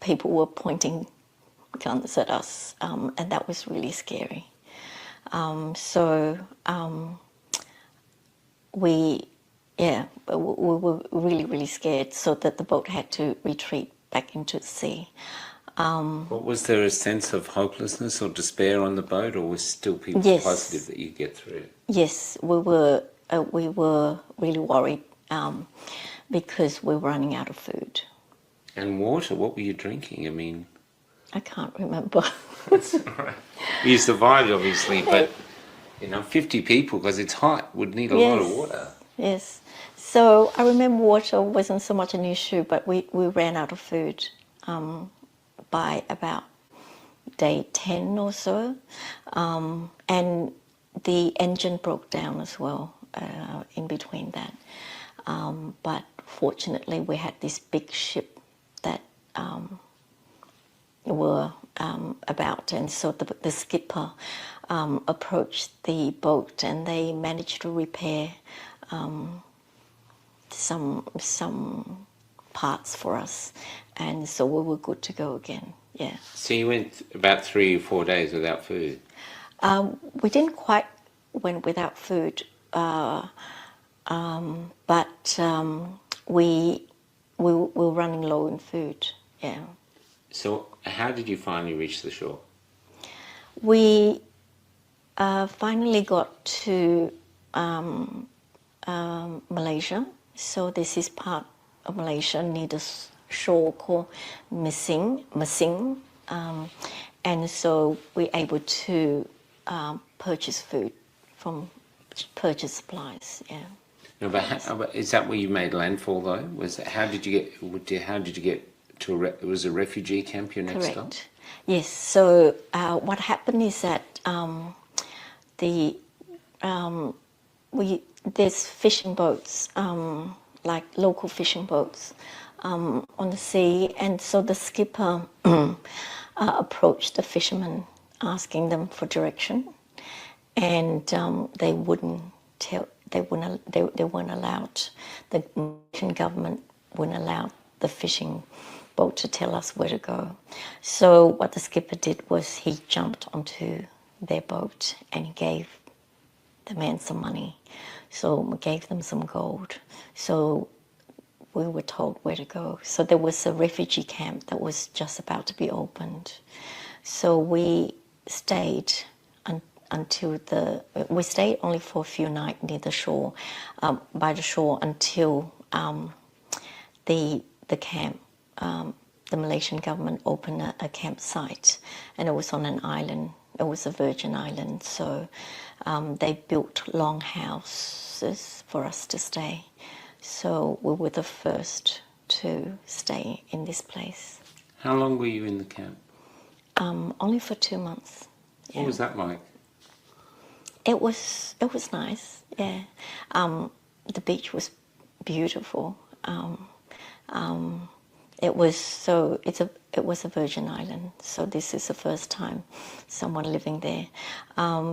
people were pointing guns at us, and that was really scary. We were really, really scared, so that the boat had to retreat back into the sea. Was there a sense of hopelessness or despair on the boat, or was still people positive that you'd get through it? Yes, we were really worried because we were running out of food. And water, what were you drinking? I mean... I can't remember. That's all right. You survived, obviously, but, 50 people, because it's hot, would need a lot of water. Yes. So I remember water wasn't so much an issue, but we ran out of food by about day 10 or so. And the engine broke down as well in between that. But fortunately, we had this big ship that were about, and so the skipper approached the boat, and they managed to repair some parts for us, and so we were good to go again. Yeah. So you went about 3 or 4 days without food? We didn't quite went without food, but we we were running low in food. Yeah. So how did you finally reach the shore? We finally got to Malaysia. So this is part of Malaysia near the shore called Masing. And so we're able to purchase food from purchase supplies. Yeah. No, but is that where you made landfall though? Was it, how did you get to it was a refugee camp your next stop? Correct. Yes. So what happened is that there's fishing boats, like local fishing boats, on the sea, and so the skipper approached the fishermen, asking them for direction, and they wouldn't tell. They weren't allowed. The Malaysian government wouldn't allow the fishing boat to tell us where to go. So what the skipper did was he jumped onto their boat and he gave the man some money. So we gave them some gold. So we were told where to go. So there was a refugee camp that was just about to be opened. So we stayed we stayed only for a few nights near the shore, by the shore, until the camp, the Malaysian government opened a campsite, and it was on an island. It was a Virgin Island, so they built long houses for us to stay. So we were the first to stay in this place. How long were you in the camp? Only for 2 months. Yeah. What was that like? It was nice. Yeah, the beach was beautiful. It was a Virgin Island, so this is the first time someone living there.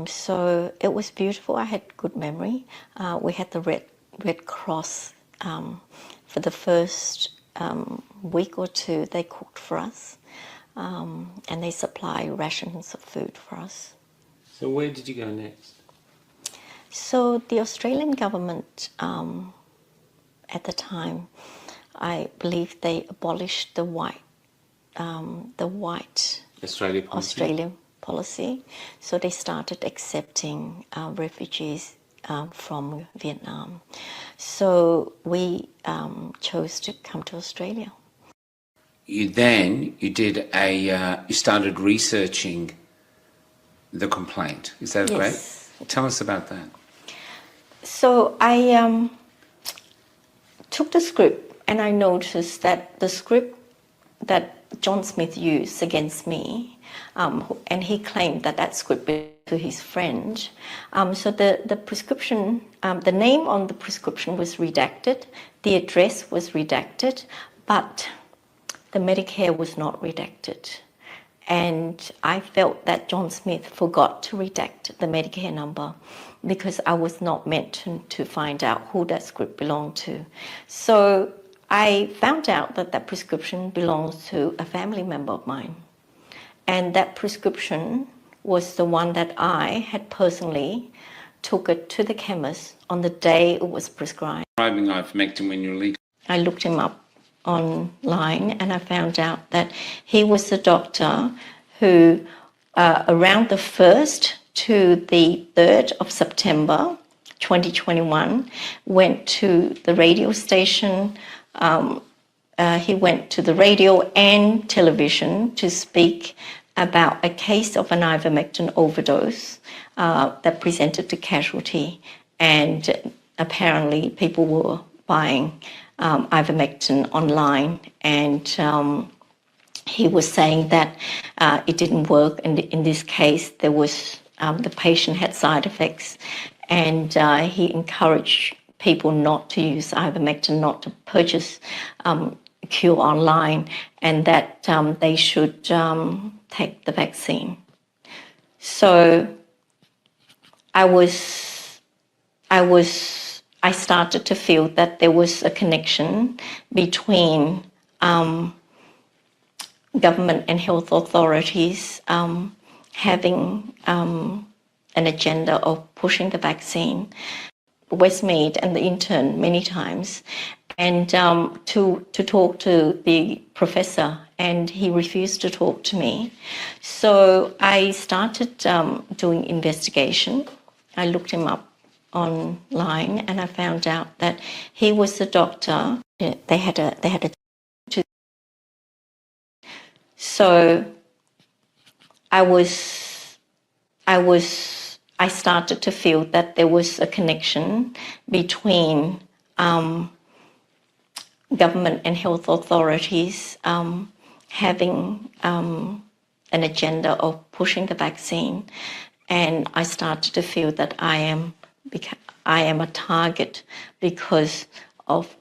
So it was beautiful. I had good memory. We had the Red Cross for the first week or two. They cooked for us, and they supply rations of food for us. So where did you go next? So the Australian government, at the time, I believe they abolished the white Australian policy. So they started accepting refugees from Vietnam. So we chose to come to Australia. You started researching the complaint. Is that Yes. great? Tell us about that. So I took the script and I noticed that the script that John Smith used against me, and he claimed that script belonged to his friend. So the prescription, the name on the prescription was redacted, the address was redacted, but the Medicare was not redacted. And I felt that John Smith forgot to redact the Medicare number because I was not meant to find out who that script belonged to. So I found out that prescription belongs to a family member of mine. And that prescription was the one that I had personally took it to the chemist on the day it was prescribed. Prescribing ivermectin when you're legal. I looked him up online and I found out that he was the doctor who around the 1st to the 3rd of September 2021 went to the radio station. He went to the radio and television to speak about a case of an ivermectin overdose that presented to casualty, and apparently people were buying ivermectin online, and he was saying that it didn't work, and in this case there was the patient had side effects, and he encouraged people not to use ivermectin, not to purchase cure online, and that they should take the vaccine. So I started to feel that there was a connection between government and health authorities having an agenda of pushing the vaccine. Westmead and the intern many times, and to talk to the professor, and he refused to talk to me. So I started doing investigation. I looked him up online, and I found out that he was a doctor. They had a. So I started to feel that there was a connection between government and health authorities having an agenda of pushing the vaccine, and I started to feel that I am a target because of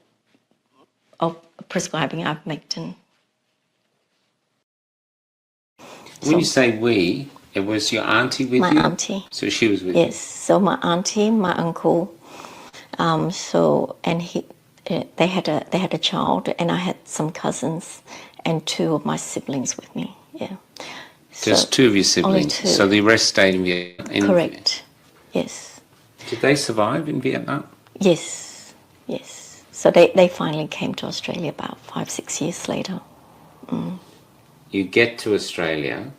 prescribing ivermectin. When you say we, it was your auntie with you? My auntie. So she was with you? Yes, so my auntie, my uncle, they had a child, and I had some cousins and two of my siblings with me. Yeah. Just two of your siblings. Only two. So the rest stayed in Vietnam. Correct. Yes. Did they survive in Vietnam? Yes. Yes. So they finally came to Australia about 5-6 years later. You get to Australia.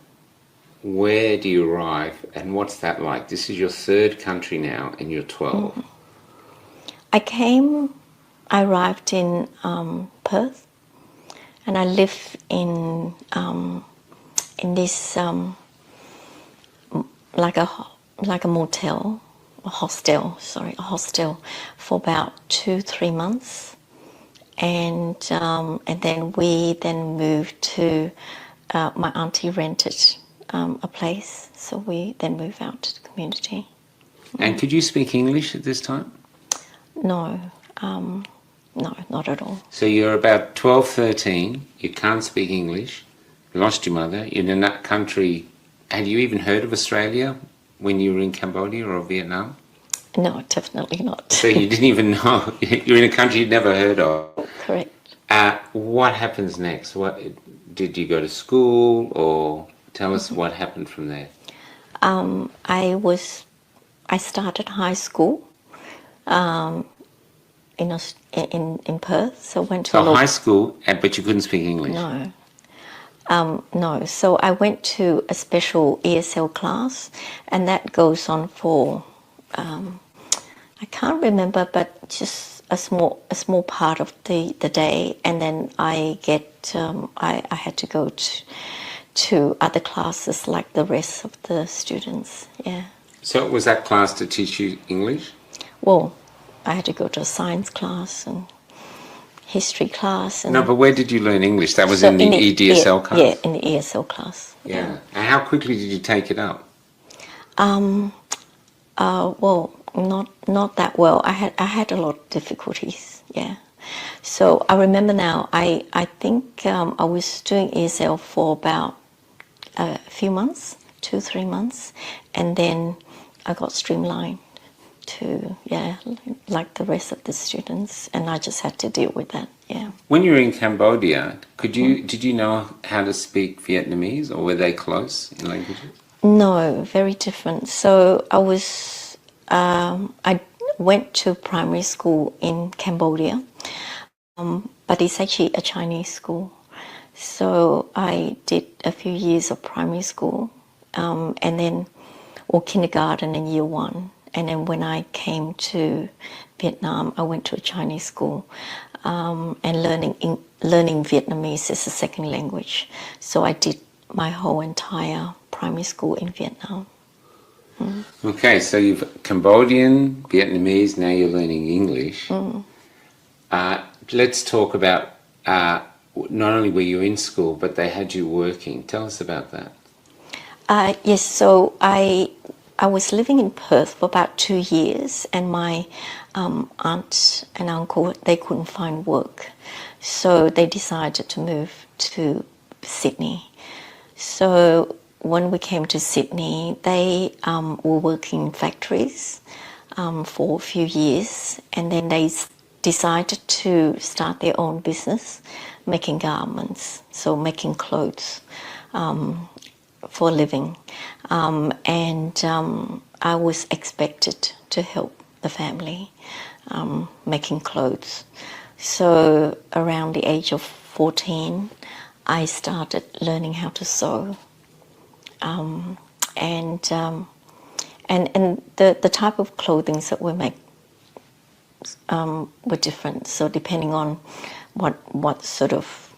Where do you arrive, and what's that like? This is your third country now, and you're 12. I arrived in Perth, and I lived in this like a motel, a hostel for about 2-3 months, and then we moved to my auntie rented a place, so we then moved out to the community. And could you speak English at this time? No, not at all. So you're about 12, 13, you can't speak English, you lost your mother, you're in that country. Had you even heard of Australia when you were in Cambodia or Vietnam? No, definitely not. So you didn't even know, you're in a country you'd never heard of. Correct. What happens next? Did you go to school, or tell us what happened from there? I started high school in Perth, so went to high school, but you couldn't speak English? No. No, so I went to a special ESL class, and that goes on for I can't remember, but just a small part of the day, and then I had to go to other classes like the rest of the students. Yeah. So was that class to teach you English? Well, I had to go to a science class and history class. No, but where did you learn English? That was in the EDSL class? Yeah, in the ESL class. Yeah. And how quickly did you take it up? Well, not that well. I had a lot of difficulties. Yeah. So I remember now. I think I was doing ESL for about a few months, 2-3 months, and then I got streamlined to like the rest of the students, and I just had to deal with that. Yeah. When you were in Cambodia, did you know how to speak Vietnamese, or were they close in languages? No, very different. So I went to primary school in Cambodia, but it's actually a Chinese school. So I did a few years of primary school, and then kindergarten in year 1. And then when I came to Vietnam, I went to a Chinese school, and learning Vietnamese as a second language. So I did my whole entire primary school in Vietnam. Okay, so you've Cambodian, Vietnamese, now you're learning English. Let's talk about not only were you in school, but they had you working. Tell us about that. Yes, so I was living in Perth for about 2 years, and my aunt and uncle, they couldn't find work. So they decided to move to Sydney. So when we came to Sydney, they were working in factories for a few years, and then they decided to start their own business, making garments, so making clothes for a living. I was expected to help the family making clothes. So around the age of 14, I started learning how to sew. And the type of clothing that we make were different. So depending on what sort of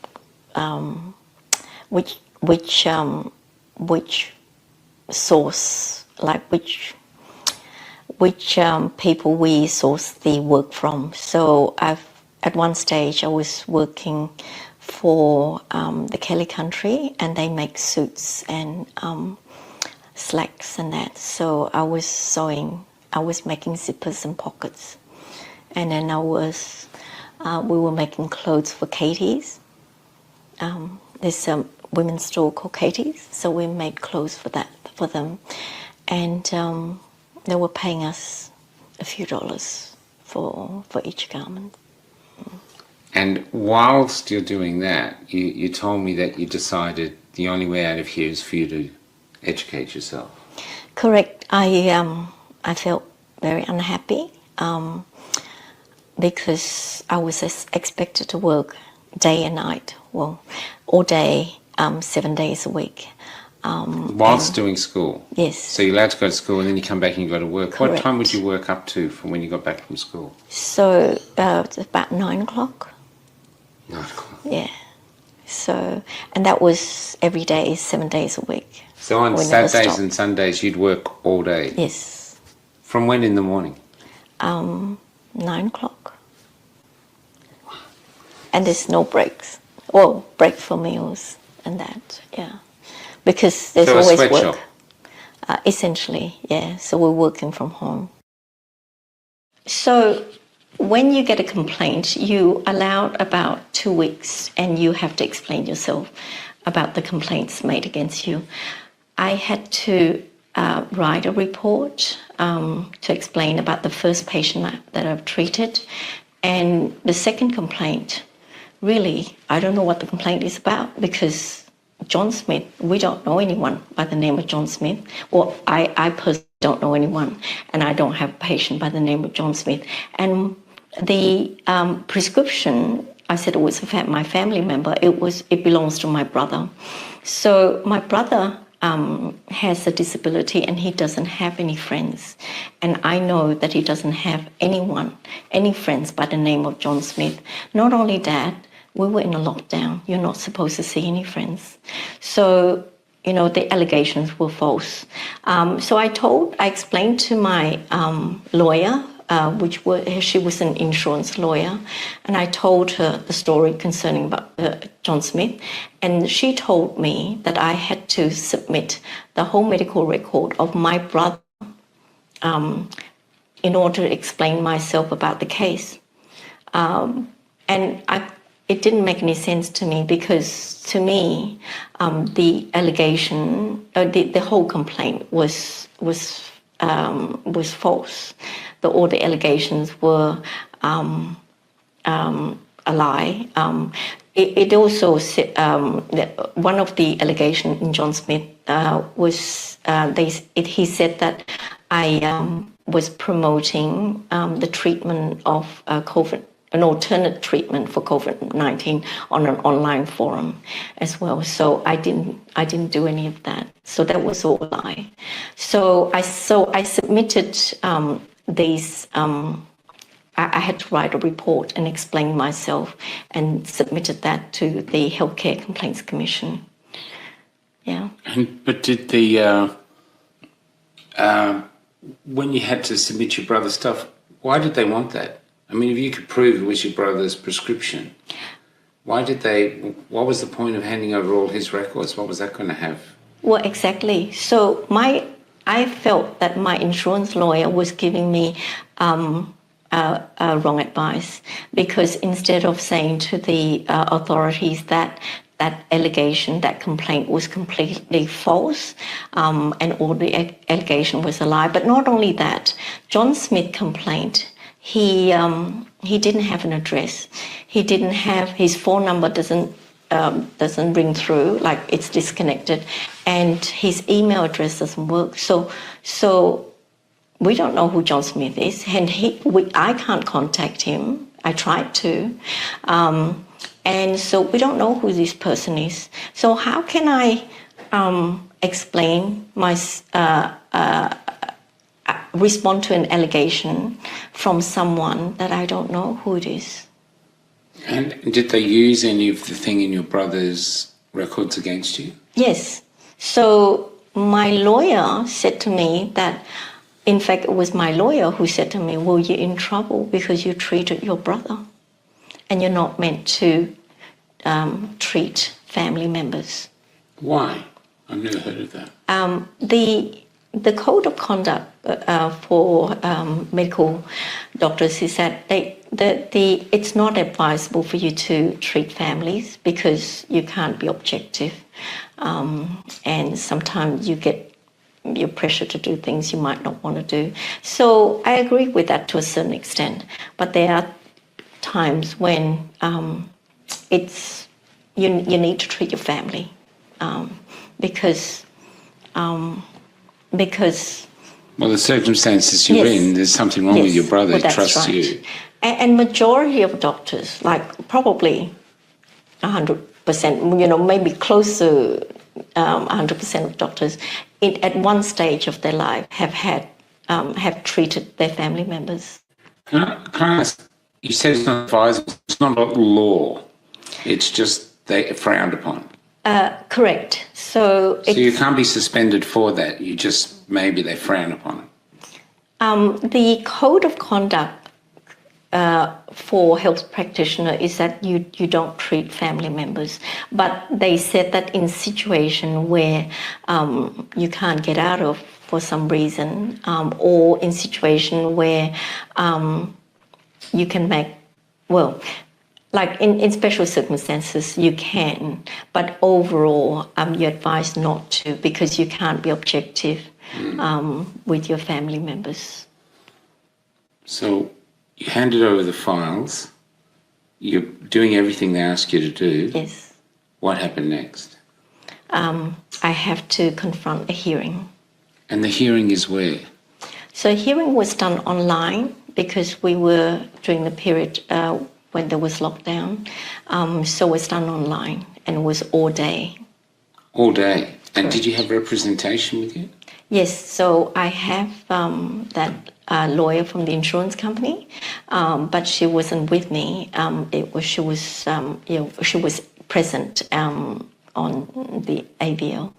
which source, like which people we source the work from. So at one stage I was working for the Kelly country, and they make suits and slacks and that. So I was sewing, I was making zippers and pockets, and then we were making clothes for Katie's. There's a women's store called Katie's, so we made clothes for them, and they were paying us a few dollars for each garment. And whilst you're doing that, you told me that you decided the only way out of here is for you to educate yourself. Correct. I felt very unhappy because I was expected to work day and night, well, all day, 7 days a week. Whilst doing school? Yes. So you're allowed to go to school and then you come back and you go to work. Correct. What time would you work up to from when you got back from school? So about 9 o'clock. 9 o'clock. Yeah. So, and that was every day, 7 days a week. So on We never Saturdays stopped. and Sundays you'd work all day? Yes. From when in the morning? 9 o'clock. And there's no breaks. Well, break for meals and that, yeah. Because there's So a always sweatshop? work. Essentially, yeah. So we're working from home. So when you get a complaint, you allowed about 2 weeks, and you have to explain yourself about the complaints made against you. I had to write a report to explain about the first patient that I've treated, and the second complaint. Really, I don't know what the complaint is about, because John Smith, we don't know anyone by the name of John Smith. Well, I personally don't know anyone, and I don't have a patient by the name of John Smith. And the prescription, I said it was my family member. It belongs to my brother. So my brother has a disability, and he doesn't have any friends. And I know that he doesn't have any friends by the name of John Smith. Not only that, we were in a lockdown. You're not supposed to see any friends. So, the allegations were false. So I explained to my lawyer, she was an insurance lawyer, and I told her the story concerning about John Smith, and she told me that I had to submit the whole medical record of my brother in order to explain myself about the case. And it didn't make any sense to me, because to me, the allegation, the whole complaint was false. All the allegations were a lie. It also said, one of the allegations in John Smith was he said that I was promoting the treatment of COVID, an alternate treatment for COVID-19 on an online forum as well. So I didn't do any of that. So that was all a lie. So I submitted these. I had to write a report and explain myself, and submitted that to the Healthcare Complaints Commission. Yeah. But did the when you had to submit your brother's stuff, why did they want that? I mean, if you could prove it was your brother's prescription, what was the point of handing over all his records? What was that going to have? Well, exactly. So I felt that my insurance lawyer was giving me wrong advice, because instead of saying to the authorities that allegation, that complaint was completely false, and all the allegation was a lie. But not only that, John Smith complaint, he didn't have an address. He didn't have, his phone number doesn't ring through, like it's disconnected, and his email address doesn't work. So we don't know who John Smith is, and I can't contact him. I tried to. And so we don't know who this person is. So how can I explain my respond to an allegation from someone that I don't know who it is? And did they use any of the thing in your brother's records against you? Yes. So my lawyer said to me that, in fact, it was my lawyer who said to me, well, you're in trouble because you treated your brother and you're not meant to treat family members. Why? I've never heard of that. The code of conduct for medical doctors is that it's not advisable for you to treat families because you can't be objective, and sometimes you're pressured to do things you might not want to do. So I agree with that to a certain extent, but there are times when you need to treat your family because well, the circumstances you're in, there's something wrong with your brother. Well, he trusts you. And majority of doctors, like probably 100%, maybe close to 100% of doctors, at one stage of their life have treated their family members. Can I ask? You said it's not advisable. It's not a law. It's just they're frowned upon. Correct. So you can't be suspended for that. You just, maybe they frown upon it. The code of conduct for health practitioner is that you don't treat family members. But they said that in situation where you can't get out of for some reason, or in situation where you can make, well, like in special circumstances, you can, but overall, you're advised not to because you can't be objective with your family members. So you handed over the files. You're doing everything they ask you to do. Yes. What happened next? I have to confront a hearing. And the hearing is where? So hearing was done online because we were during the period when there was lockdown. So it was done online and it was all day. All day? And did you have representation with you? Yes, so I have that lawyer from the insurance company, but she wasn't with me. She was present on the AVL.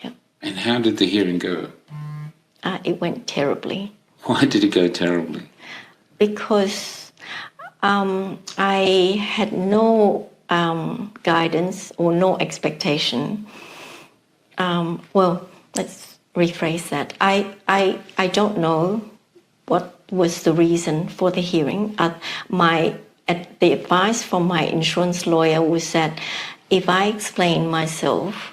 Yeah. And how did the hearing go? It went terribly. Why did it go terribly? Because I had no guidance or no expectation. Well, let's rephrase that. I don't know what was the reason for the hearing. The advice from my insurance lawyer was that if I explain myself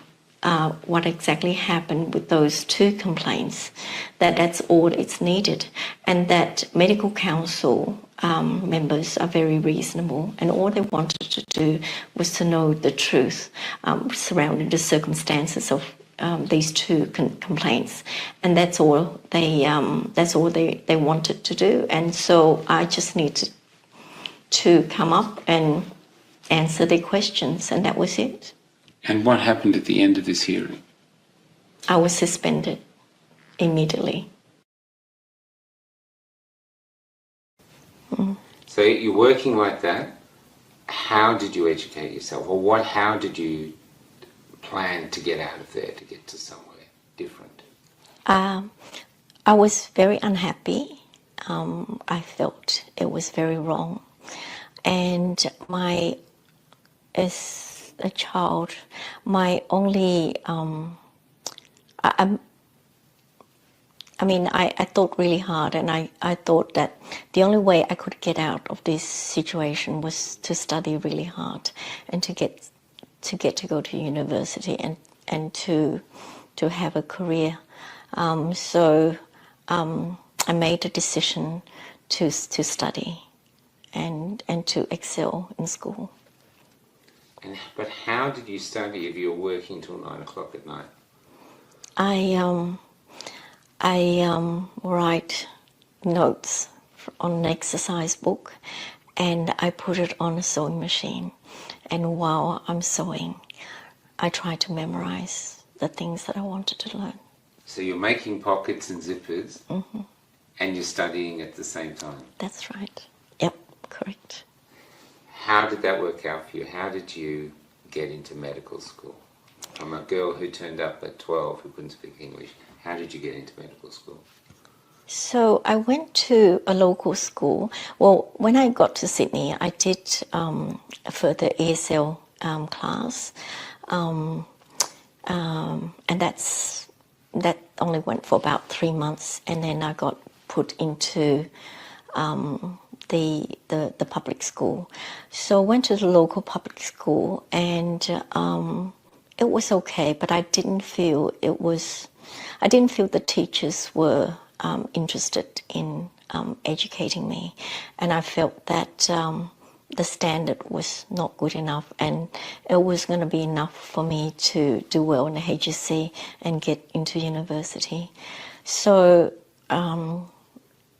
what exactly happened with those two complaints, that's all it's needed, and that medical council members are very reasonable, and all they wanted to do was to know the truth surrounding the circumstances of these two complaints, and that's all they wanted to do. And so I just needed to come up and answer their questions, and that was it. And what happened at the end of this hearing? I was suspended immediately. So you're working like that. How did you educate yourself? Or how did you plan to get out of there, to get to somewhere different? I was very unhappy. I felt it was very wrong. And as a child, my only, I thought really hard, and I thought that the only way I could get out of this situation was to study really hard and to get to go to university and to have a career. So I made a decision to study and to excel in school. But how did you study if you were working till 9 o'clock at night? I write notes on an exercise book, and I put it on a sewing machine. And while I'm sewing, I try to memorize the things that I wanted to learn. So you're making pockets and zippers, and you're studying at the same time. That's right. Yep, correct. How did that work out for you? How did you get into medical school? From a girl who turned up at 12 who couldn't speak English, how did you get into medical school? So I went to a local school. Well, when I got to Sydney, I did a further ESL class, and that only went for about 3 months, and then I got put into the public school. So I went to the local public school, and it was okay, but I didn't feel the teachers were interested in educating me, and I felt that the standard was not good enough, and it was going to be enough for me to do well in the HSC and get into university. So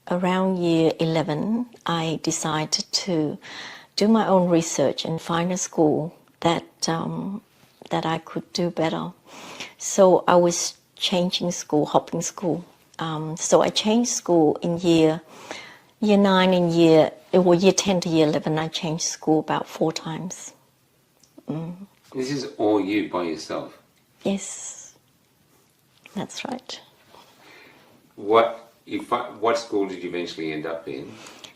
around year 11, I decided to do my own research and find a school that I could do better. So I was changing school, hopping school. So I changed school in year 9 and year 10 to year 11. I changed school about 4 times. This is all you by yourself? Yes, that's right. What school did you eventually end up in,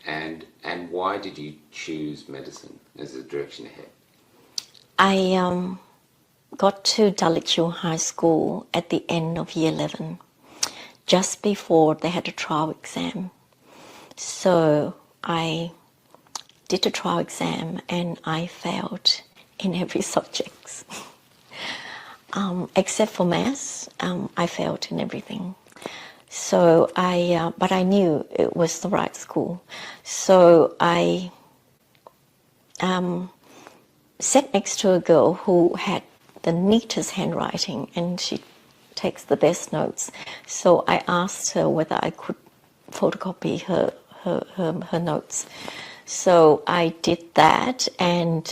and why did you choose medicine as a direction ahead? I got to Dulwich High School at the end of year 11, just before they had a trial exam. So I did a trial exam and I failed in every subject. Except for maths, I failed in everything. So but I knew it was the right school. So I sat next to a girl who had the neatest handwriting, and she takes the best notes. So I asked her whether I could photocopy her notes. So I did that, and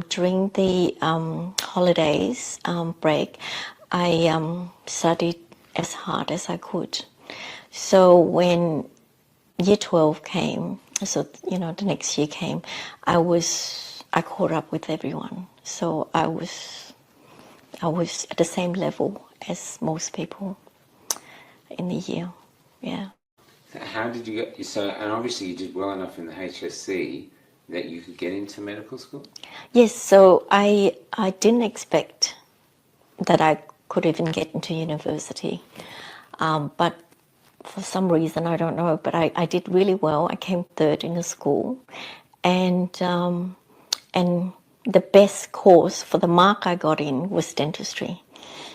during the holidays break, I studied as hard as I could. So when year 12 came, so the next year came, I caught up with everyone. So I was at the same level as most people in the year. Yeah. How did you get, and obviously you did well enough in the HSC that you could get into medical school? Yes, so I didn't expect that I could even get into university. But for some reason, I don't know, but I did really well. I came 3rd in the school, and the best course for the mark I got in was dentistry.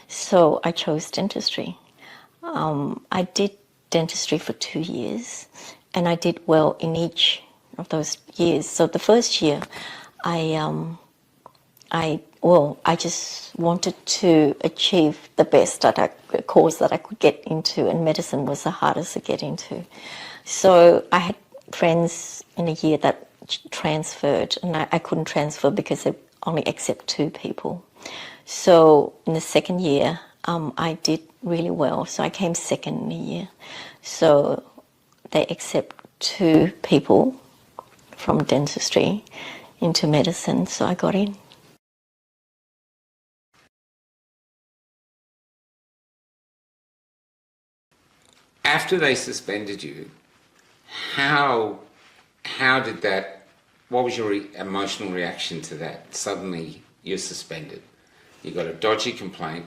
So I chose dentistry. I did dentistry for 2 years, and I did well in each of those years. So the first year, I just wanted to achieve the best course that I could get into, and medicine was the hardest to get into. So I had friends in a year that transferred, and I couldn't transfer because they only accept 2 people. So in the second year, I did really well. So I came 2nd in the year. So they accept 2 people from dentistry into medicine, so I got in. After they suspended you, how did that, what was your emotional reaction to that? Suddenly you're suspended. You got a dodgy complaint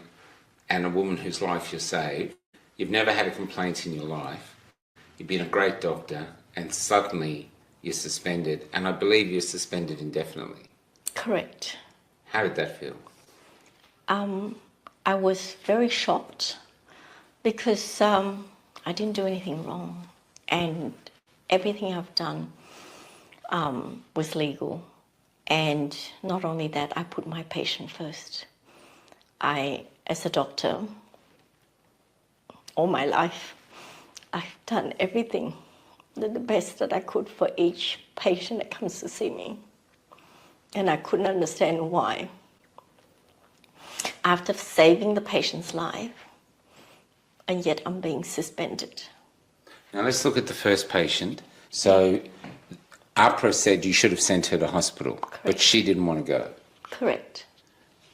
and a woman whose life you saved. You've never had a complaint in your life. You've been a great doctor, and suddenly you're suspended, and I believe you're suspended indefinitely. Correct. How did that feel? I was very shocked because I didn't do anything wrong, and everything I've done was legal. And not only that, I put my patient first. As a doctor, all my life, I've done everything did the best that I could for each patient that comes to see me. And I couldn't understand why. After saving the patient's life, and yet I'm being suspended. Now let's look at the first patient. So APRA said you should have sent her to hospital, but she didn't want to go. Correct.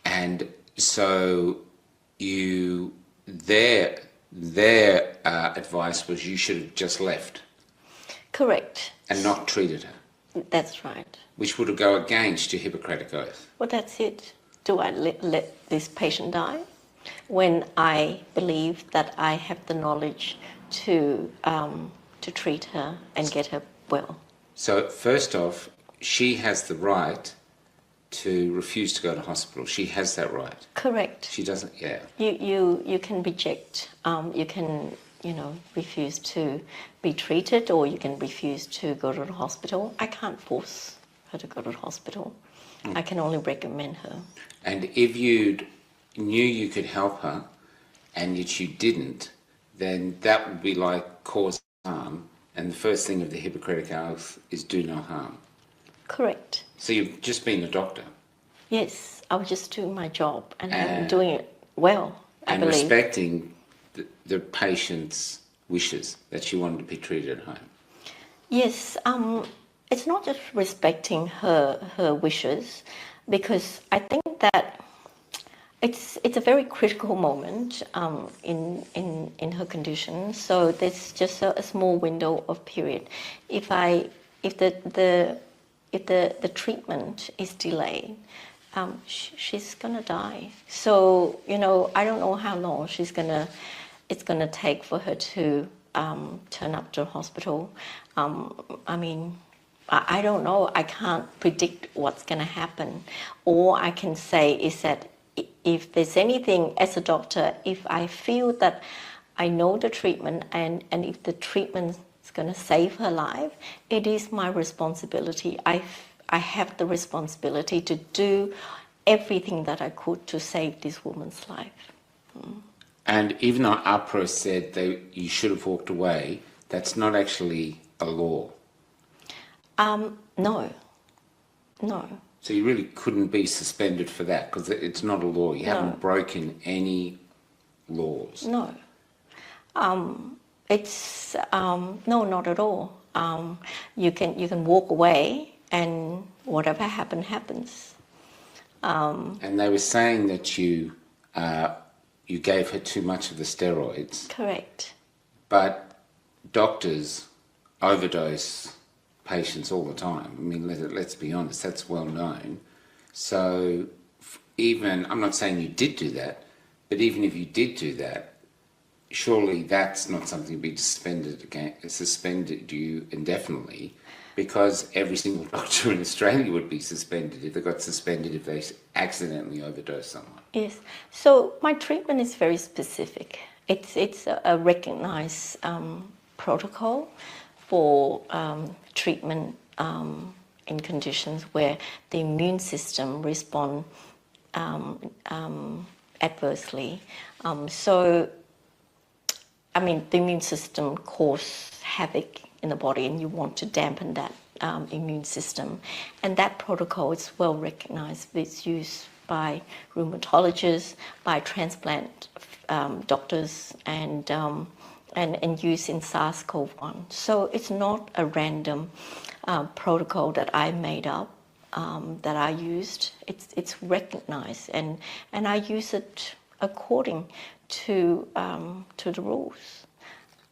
And so their advice was you should have just left. Correct. And not treated her. That's right. Which would go against your Hippocratic Oath. Well, that's it. Do I let this patient die when I believe that I have the knowledge to treat her and get her well? So first off, she has the right to refuse to go to hospital. She has that right. Correct. She doesn't. Yeah. You can reject. You can refuse to be treated, or you can refuse to go to the hospital. I can't force her to go to the hospital. I can only recommend her. And if you knew you could help her, and yet you didn't, then that would be like cause harm. And the first thing of the Hippocratic Oath is do no harm. Correct. So you've just been a doctor. Yes, I was just doing my job, and I'm doing it well, I believe. And respecting the patient's wishes that she wanted to be treated at home. Yes, it's not just respecting her wishes, because I think that it's a very critical moment in her condition. So there's just a small window of period. If the treatment is delayed, she's gonna die. So I don't know how long it's gonna take for her to turn up to the hospital. I don't know. I can't predict what's gonna happen. All I can say is that if there's anything as a doctor, if I feel that I know the treatment and if the treatment is going to save her life, it is my responsibility. I have the responsibility to do everything that I could to save this woman's life. And even though APRA said you should have walked away, that's not actually a law. No. So you really couldn't be suspended for that because it's not a law. You haven't broken any laws. No. It's no, not at all. You can walk away, and whatever happens. And they were saying that you gave her too much of the steroids. Correct. But doctors overdose patients all the time. I mean, let's be honest, that's well known. So even, I'm not saying you did do that, but even if you did do that, surely that's not something to be suspended you indefinitely, because every single doctor in Australia would be suspended if they got suspended if they accidentally overdose someone. Yes. So my treatment is very specific. It's a recognised protocol for treatment in conditions where the immune system respond adversely. The immune system causes havoc in the body, and you want to dampen that immune system. And that protocol is well recognised. It's used by rheumatologists, by transplant doctors, and used in SARS-CoV-1. So it's not a random protocol that I made up, that I used. It's recognised, and I use it according to the rules.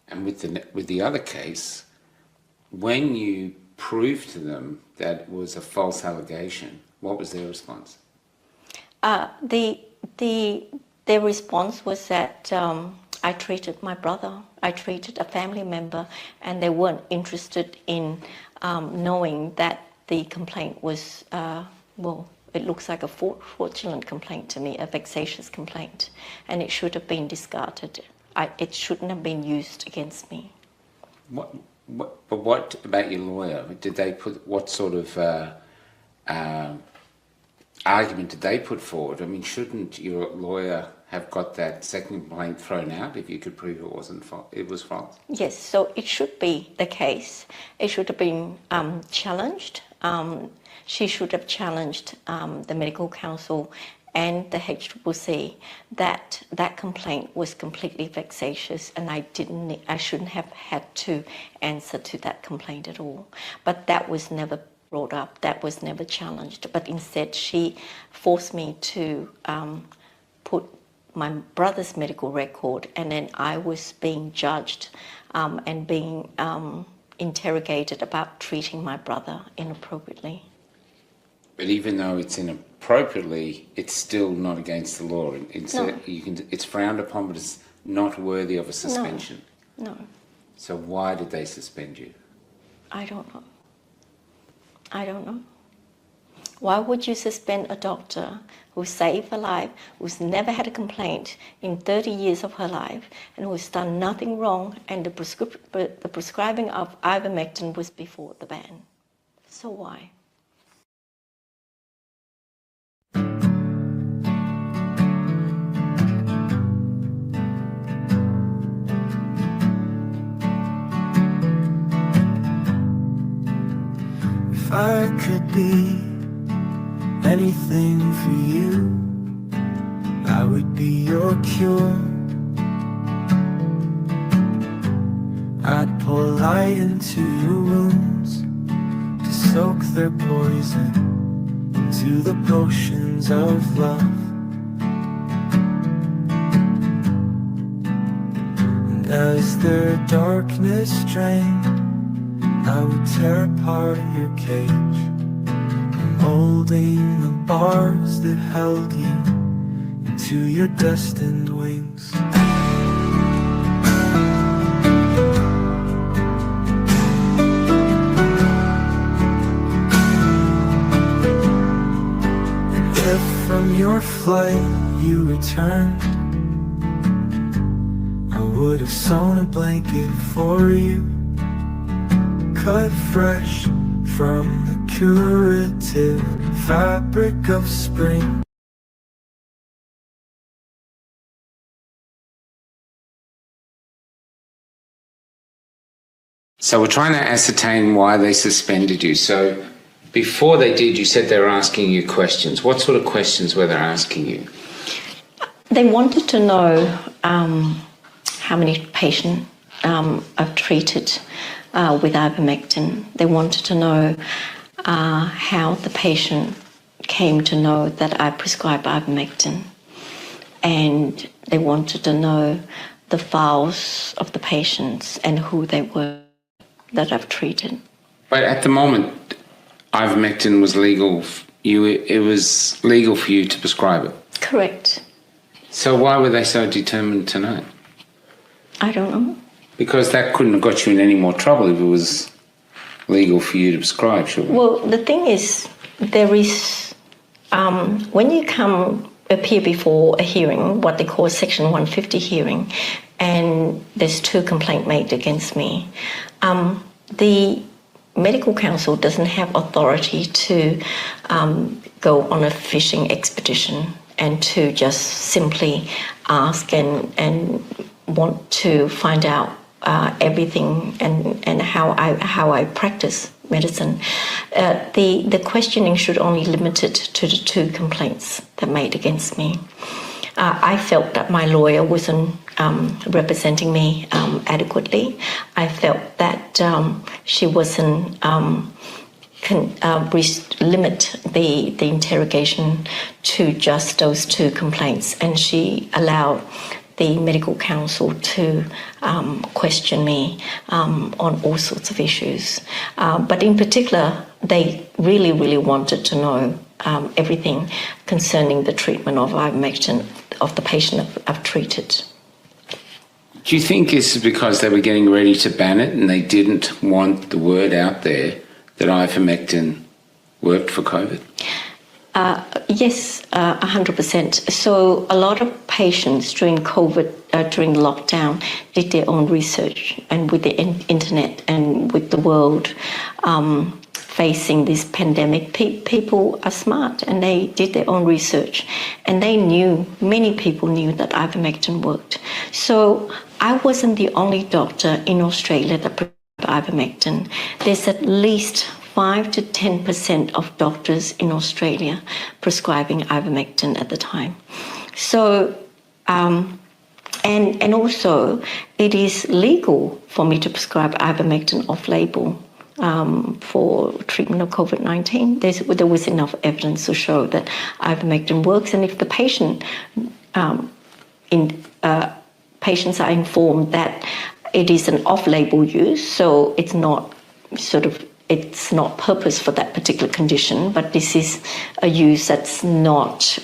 And with the other case, when you proved to them that it was a false allegation, what was their response? Their response was that I treated my brother, I treated a family member, and they weren't interested in knowing that the complaint was, it looks like a fraudulent complaint to me, a vexatious complaint, and it should have been discarded. It shouldn't have been used against me. But what about your lawyer? Did they put what sort of argument did they put forward? I mean, shouldn't your lawyer have got that second complaint thrown out if you could prove it was false? Yes, so it should be the case. It should have been challenged. She should have challenged the medical council and the HCCC that complaint was completely vexatious, and I shouldn't have had to answer to that complaint at all. But that was never brought up. That was never challenged. But instead, she forced me to put my brother's medical record, and then I was being judged and being interrogated about treating my brother inappropriately. But even though it's inappropriately, it's still not against the law. It's frowned upon, but it's not worthy of a suspension. No. So why did they suspend you? I don't know. Why would you suspend a doctor who saved a life, who's never had a complaint in 30 years of her life, and who's done nothing wrong, and the prescribing of ivermectin was before the ban? So why? If I could be anything for you, I would be your cure. I'd pour light into your wounds to soak their poison into the potions of love. And as their darkness drained, I would tear apart your cage, molding the bars that held you into your destined wings. And if from your flight you returned, I would have sewn a blanket for you, cut fresh from the curative fabric of spring. So we're trying to ascertain why they suspended you. So before they did, you said they were asking you questions. What sort of questions were they asking you? They wanted to know how many patients I've treated with ivermectin. They wanted to know how the patient came to know that I prescribe ivermectin, and they wanted to know the files of the patients and who they were that I've treated. But at the moment, ivermectin was legal. It was legal for you to prescribe it. Correct. So why were they so determined to know? I don't know. Because that couldn't have got you in any more trouble if it was legal for you to prescribe, surely. Well, the thing is, there is, when you appear before a hearing, what they call a Section 150 hearing, and there's 2 complaints made against me, the medical council doesn't have authority to go on a fishing expedition and to just simply ask and want to find out everything and how I practice medicine. The questioning should only limit it to the 2 complaints that made against me. I felt that my lawyer wasn't representing me adequately. I felt that she wasn't limit the interrogation to just those 2 complaints, and she allowed the medical council to question me on all sorts of issues. But in particular, they really, really wanted to know everything concerning the treatment of ivermectin of the patient I've treated. Do you think this is because they were getting ready to ban it and they didn't want the word out there that ivermectin worked for COVID? Yes, 100%. So a lot of patients during COVID, during lockdown, did their own research, and with the internet and with the world facing this pandemic, people are smart and they did their own research, and many people knew that ivermectin worked. So I wasn't the only doctor in Australia that prescribed ivermectin. There's at least 5 to 10% of doctors in Australia prescribing ivermectin at the time. So, and also it is legal for me to prescribe ivermectin off-label for treatment of COVID-19. There was enough evidence to show that ivermectin works, and if the patients are informed that it is an off-label use, so it's not purpose for that particular condition, but this is a use that's not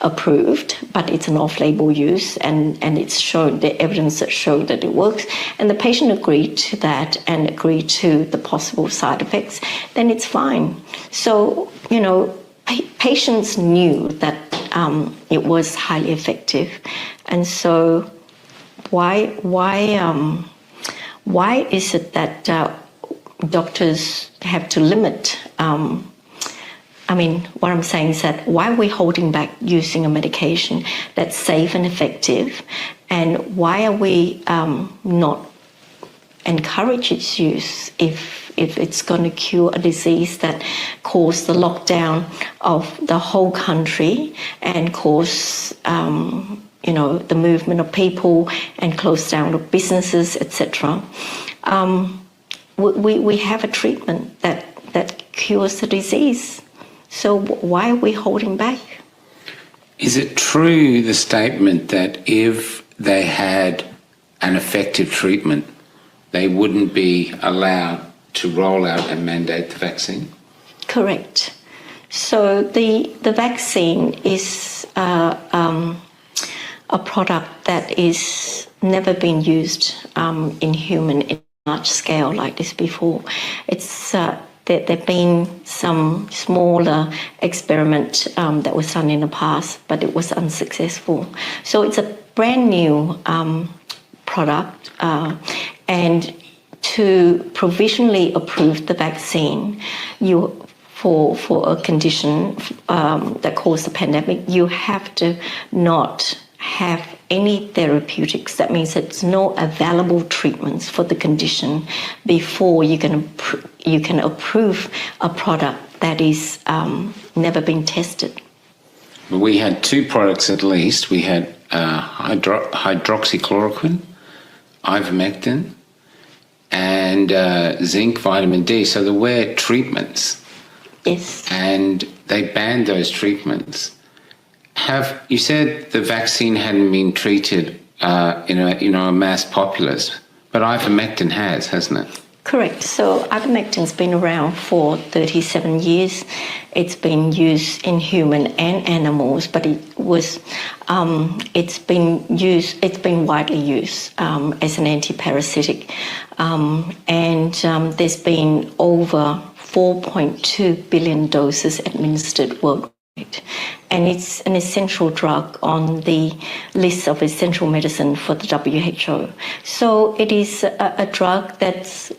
approved, but it's an off-label use, and it's shown the evidence that showed that it works, and the patient agreed to that and agreed to the possible side effects, then it's fine. So, patients knew that it was highly effective, and so why is it that doctors have to limit? What I'm saying is that why are we holding back using a medication that's safe and effective, and why are we not encourage its use if it's going to cure a disease that caused the lockdown of the whole country and cause the movement of people and close down of businesses, etc. We have a treatment that cures the disease. So why are we holding back? Is it true, the statement, that if they had an effective treatment, they wouldn't be allowed to roll out and mandate the vaccine? Correct. So the vaccine is a product that is never been used in human in large scale like this before. It's there have been some smaller experiment that was done in the past, but it was unsuccessful. So it's a brand new product, and to provisionally approve the vaccine, for a condition that caused the pandemic, you have to not have any therapeutics. That means it's no available treatments for the condition before you can approve a product that is never been tested. We had two products at least. We had hydroxychloroquine, ivermectin, and zinc, vitamin D. So there were treatments. Yes. And they banned those treatments. You said the vaccine hadn't been treated in a mass populace, but ivermectin has, hasn't it? Correct. So ivermectin's been around for 37 years. It's been used in human and animals, but it's been widely used as an anti-parasitic, and there's been over 4.2 billion doses administered worldwide. And it's an essential drug on the list of essential medicine for the WHO. So it is a drug that's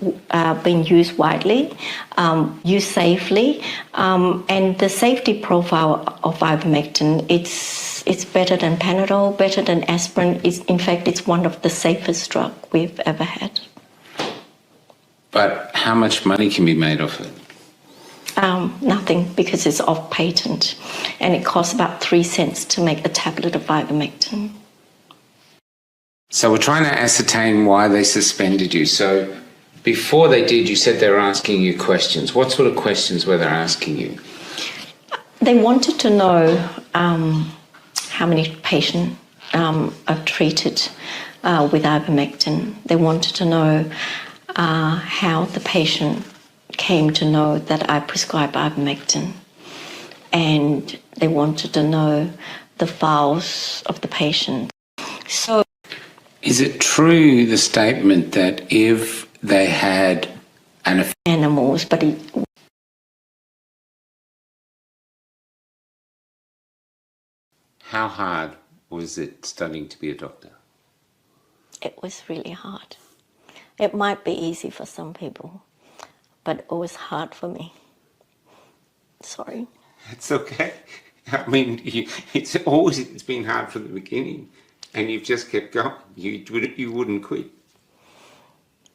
been used widely, used safely, and the safety profile of ivermectin, it's better than Panadol, better than aspirin. In fact, it's one of the safest drugs we've ever had. But how much money can be made off it? Nothing, because it's off patent, and it costs about 3 cents to make a tablet of ivermectin. So we're trying to ascertain why they suspended you. So before they did, you said they were asking you questions. What sort of questions were they asking you? They wanted to know how many patients are treated with ivermectin. They wanted to know how the patient came to know that I prescribe ivermectin, and they wanted to know the files of the patient. So, is it true, the statement, that if they had animals, but how hard was it studying to be a doctor? It was really hard. It might be easy for some people, but it was hard for me. Sorry. It's okay. I mean, it's been hard from the beginning, and you've just kept going. You wouldn't quit.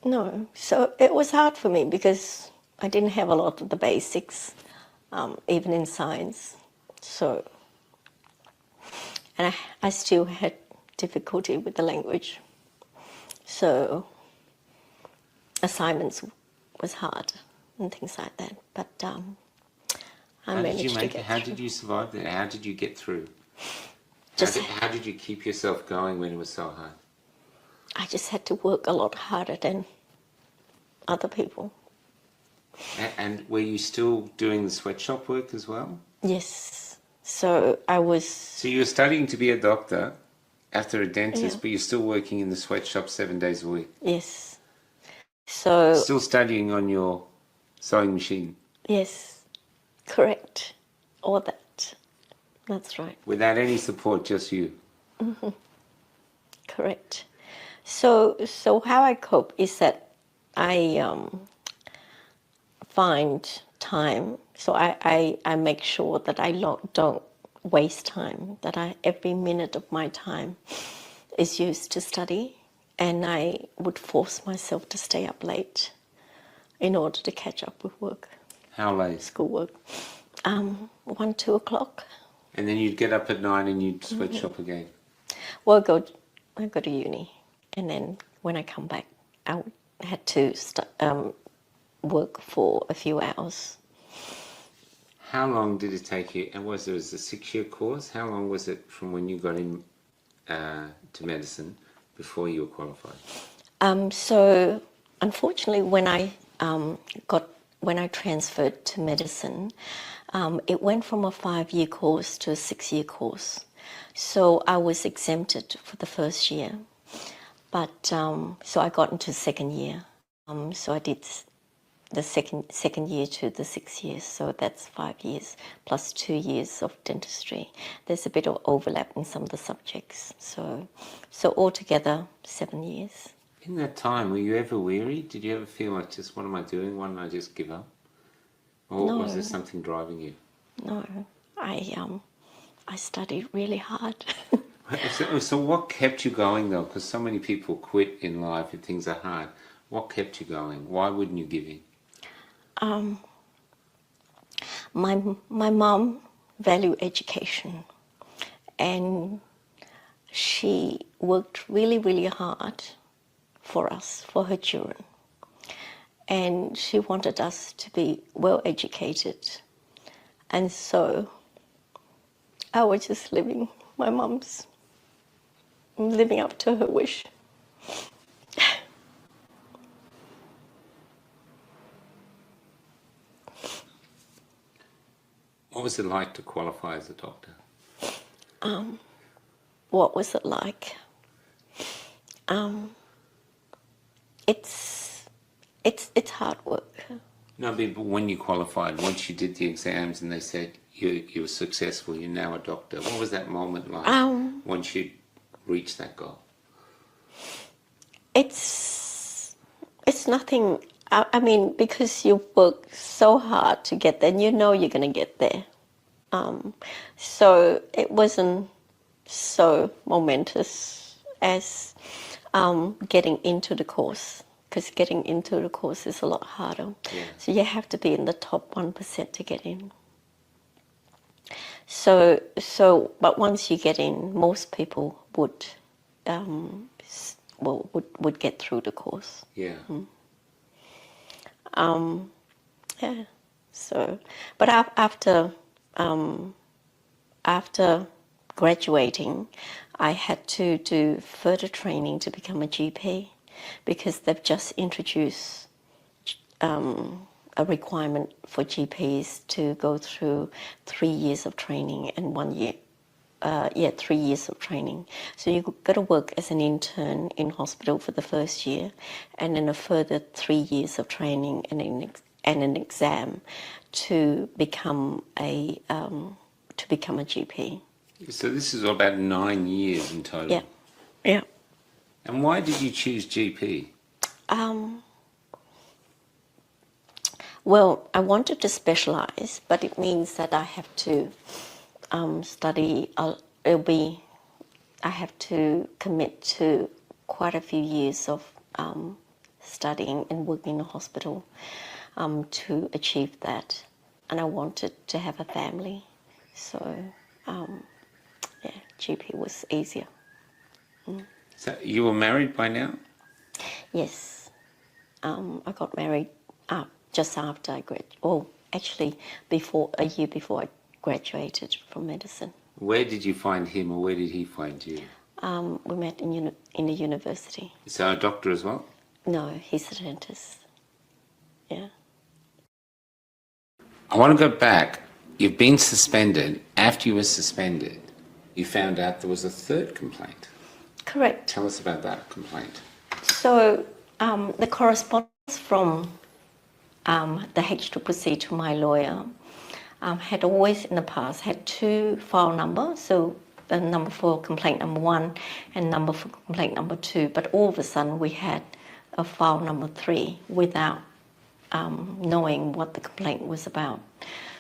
No, so it was hard for me because I didn't have a lot of the basics, even in science. So, and I still had difficulty with the language. So, assignments was hard and things like that. But I managed to get How through. did you survive that? How did you get through? Just, How did you keep yourself going when it was so hard? I just had to work a lot harder than other people. And were you still doing the sweatshop work as well? Yes. So I was. So you were studying to be a doctor after a dentist, Yeah. but you're still working in the sweatshop 7 days a week. Yes. So. Still studying on your sewing machine. Yes. Correct. All that. That's right. Without any support, just you. Mm-hmm. Correct. So how I cope is that I find time. So I make sure that I don't waste time. That every minute of my time is used to study, and I would force myself to stay up late in order to catch up with work. How late? Schoolwork. 1, 2 o'clock. And then you'd get up at 9 and you'd sweatshop again. Well, I go to uni, and then when I come back, I had to work for a few hours. How long did it take you? And was it a 6-year course? How long was it from when you got in to medicine before you were qualified? So, unfortunately, when I transferred to medicine, it went from a 5-year course to a 6-year course. So I was exempted for the first year, but so I got into second year. So I did the second year to the 6 years. So that's 5 years plus 2 years of dentistry. There's a bit of overlap in some of the subjects. So altogether 7 years. In that time, were you ever weary? Did you ever feel like, just what am I doing? Why don't I just give up? Or No. was there something driving you? No, I studied really hard. So what kept you going though? Because so many people quit in life if things are hard. What kept you going? Why wouldn't you give in? My mom valued education, and she worked really, really hard for us, for her children. And she wanted us to be well educated. And so I was just living up to her wish. What was it like to qualify as a doctor? What was it like? It's hard work. No, but when you qualified, once you did the exams and they said you were successful, you're now a doctor, what was that moment like once you reached that goal? It's nothing. I mean, because you work so hard to get there, and you know you're going to get there. So it wasn't so momentous as getting into the course, because getting into the course is a lot harder. Yeah. So you have to be in the top 1% to get in. So, but once you get in, most people would get through the course. Yeah. Yeah. So, but after graduating, I had to do further training to become a GP, because they've just introduced a requirement for GPs to go through 3 years of training and 1 year. 3 years of training. So you've got to work as an intern in hospital for the first year, and then a further 3 years of training and an exam to become a GP. So this is about 9 years in total. Yeah, yeah. And why did you choose GP? Well, I wanted to specialize, but it means that I have to study. I have to commit to quite a few years of studying and working in a hospital to achieve that. And I wanted to have a family, so GP was easier. So you were married by now? Yes, I got married just after I graduated. Oh, actually, a year before I graduated from medicine. Where did you find him, or where did he find you? We met in the university. So a doctor as well? No, he's a dentist. Yeah. I want to go back. You've been suspended. After you were suspended, you found out there was a third complaint. Correct. Tell us about that complaint. So the correspondence from the HCCC to my lawyer had always in the past had two file numbers, so the number for complaint number 1 and number for complaint number 2, but all of a sudden we had a file number 3 without knowing what the complaint was about.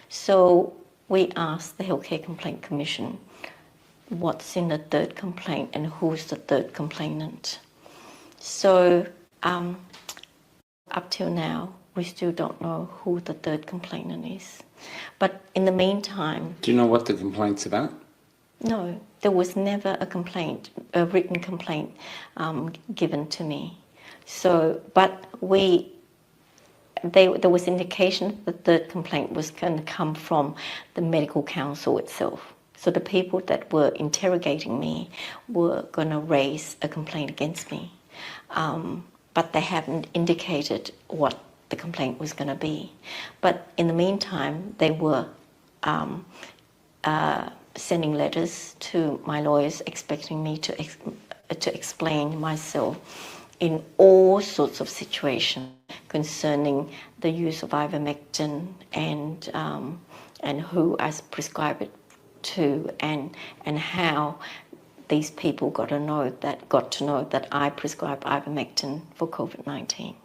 So we asked the Healthcare Complaint Commission what's in the third complaint and who's the third complainant. So up till now, we still don't know who the third complainant is. But in the meantime... Do you know what the complaint's about? No, there was never a written complaint given to me. So, but there was indication that the third complaint was going to come from the medical council itself. So the people that were interrogating me were going to raise a complaint against me. But they haven't indicated what the complaint was going to be. But in the meantime, they were sending letters to my lawyers expecting me to explain myself in all sorts of situations concerning the use of ivermectin and who I prescribe it to and how these people got to know that I prescribe ivermectin for COVID-19.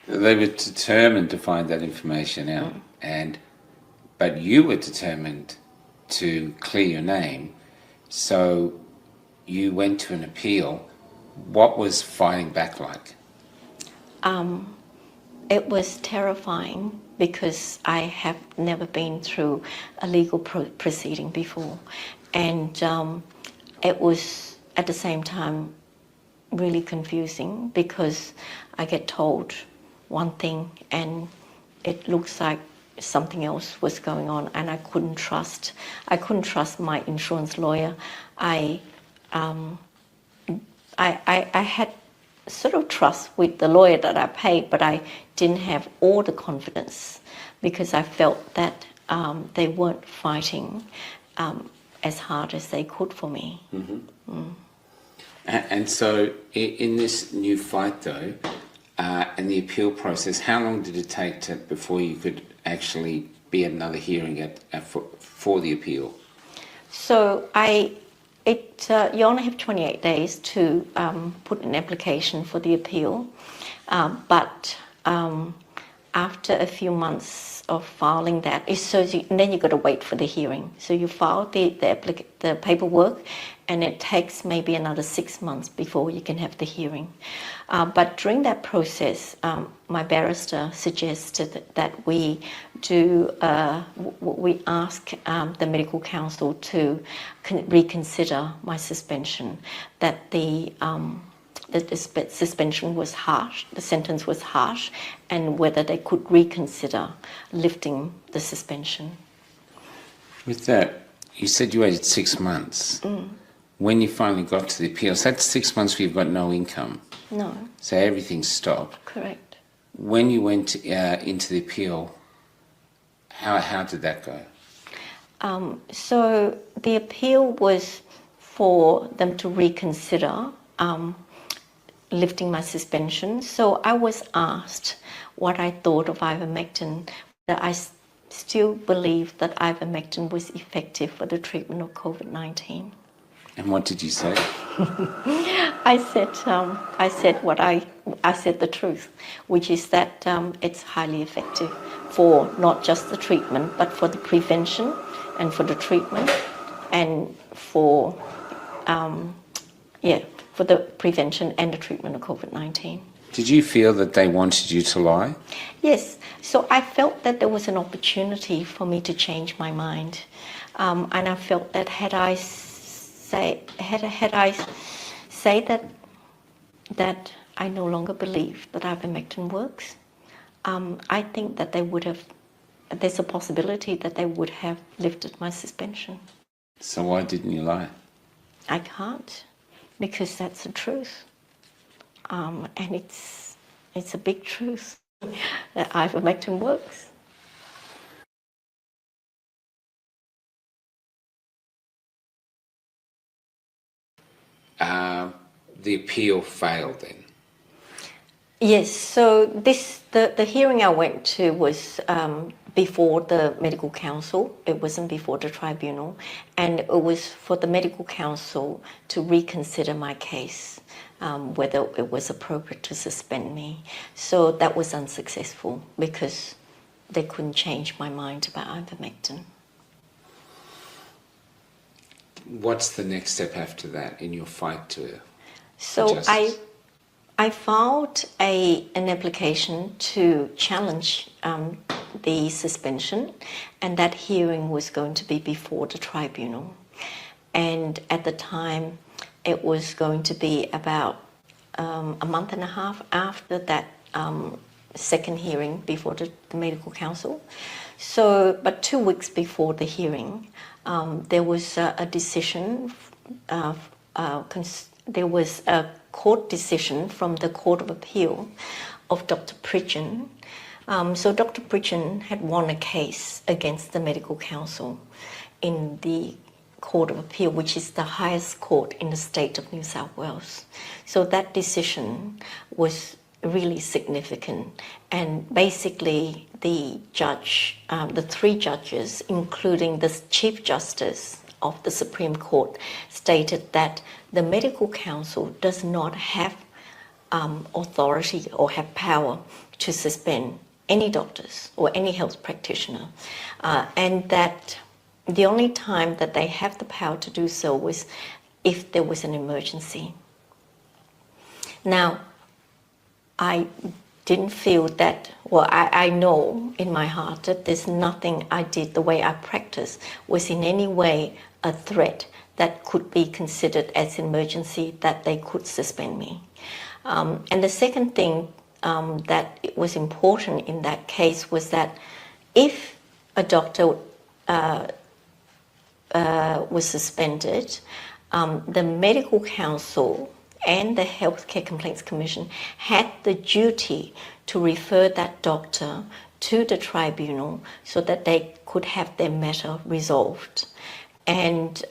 They were determined to find that information out, but you were determined to clear your name, so you went to an appeal. What was fighting back like? It was terrifying because I have never been through a legal proceeding before, and it was at the same time really confusing because I get told one thing and it looks like something else was going on, and I couldn't trust my insurance lawyer. I had sort of trust with the lawyer that I paid, but I didn't have all the confidence because I felt that they weren't fighting as hard as they could for me. Mm-hmm. And so in this new fight though, and the appeal process, how long did it take before you could actually be at another hearing for the appeal? So you only have 28 days to put an application for the appeal, but after a few months of filing that, then you've got to wait for the hearing. So you file the paperwork, and it takes maybe another 6 months before you can have the hearing. But during that process, my barrister suggested that we ask the medical council to reconsider my suspension, that the suspension was harsh, the sentence was harsh, and whether they could reconsider lifting the suspension. With that, you said you waited 6 months. When you finally got to the appeals, that's 6 months where you've got no income. No. So everything stopped. Correct. When you went into the appeal, how did that go? So the appeal was for them to reconsider lifting my suspension. So I was asked what I thought of ivermectin, that I still believe that ivermectin was effective for the treatment of COVID-19. And what did you say? I said the truth, which is that it's highly effective for not just the treatment, but for the prevention and for the treatment and for the prevention and the treatment of COVID-19. Did you feel that they wanted you to lie? Yes, so I felt that there was an opportunity for me to change my mind, and I felt that had I say that I no longer believe that ivermectin works, I think that there's a possibility that they would have lifted my suspension. So why didn't you lie? I can't, because that's the truth, and it's a big truth that ivermectin works. The appeal failed then? Yes, so the hearing I went to was before the medical council. It wasn't before the tribunal, and it was for the medical council to reconsider my case, whether it was appropriate to suspend me. So that was unsuccessful because they couldn't change my mind about ivermectin. What's the next step after that in your fight to So justice? I filed an application to challenge the suspension, and that hearing was going to be before the tribunal. And at the time, it was going to be about a month and a half after that second hearing before the medical council. So, but 2 weeks before the hearing, there was a decision. There was a court decision from the Court of Appeal of Dr. Trinh. So Dr. Trinh had won a case against the medical council in the Court of Appeal, which is the highest court in the state of New South Wales. So that decision was really significant, and basically the judge, the three judges, including the Chief Justice of the Supreme Court, stated that the medical council does not have authority or have power to suspend any doctors or any health practitioner, and that the only time that they have the power to do so was if there was an emergency. Now, I didn't feel that, well, I know in my heart that there's nothing I did, the way I practice, was in any way a threat that could be considered as emergency that they could suspend me. And the second thing that was important in that case was that if a doctor was suspended, the medical council and the Healthcare Complaints Commission had the duty to refer that doctor to the tribunal so that they could have their matter resolved. And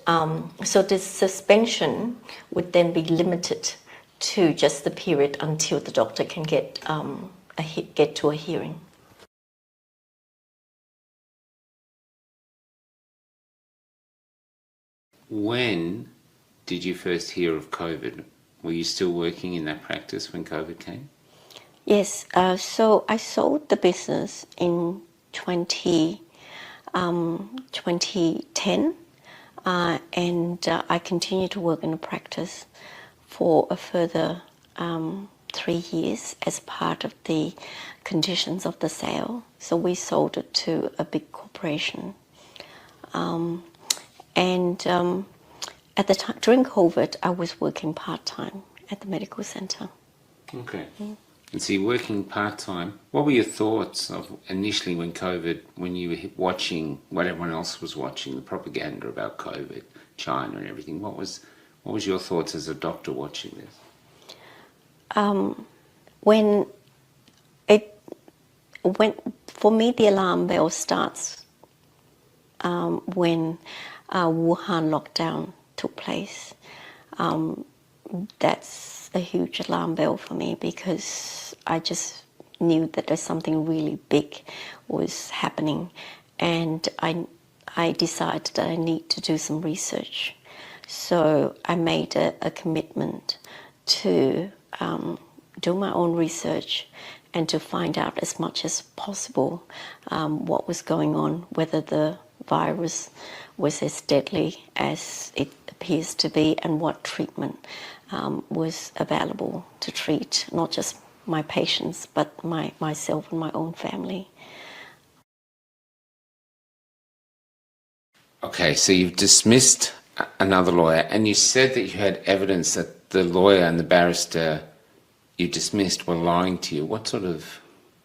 so the suspension would then be limited to just the period until the doctor can get to a hearing. When did you first hear of COVID? Were you still working in that practice when COVID came? Yes, so I sold the business in 2010, and I continued to work in the practice for a further 3 years as part of the conditions of the sale. So we sold it to a big corporation. At the time, during COVID, I was working part-time at the medical centre. Okay. And so you're working part-time. What were your thoughts of initially when you were watching what everyone else was watching, the propaganda about COVID, China and everything? What was your thoughts as a doctor watching this? For me, the alarm bell starts when Wuhan lockdown took place. That's a huge alarm bell for me because I just knew that there's something really big was happening, and I decided that I need to do some research. So I made a commitment to do my own research and to find out as much as possible what was going on, whether the virus was as deadly as it appears to be, and what treatment was available to treat not just my patients, but myself and my own family. Okay, so you've dismissed another lawyer, and you said that you had evidence that the lawyer and the barrister you dismissed were lying to you. What sort of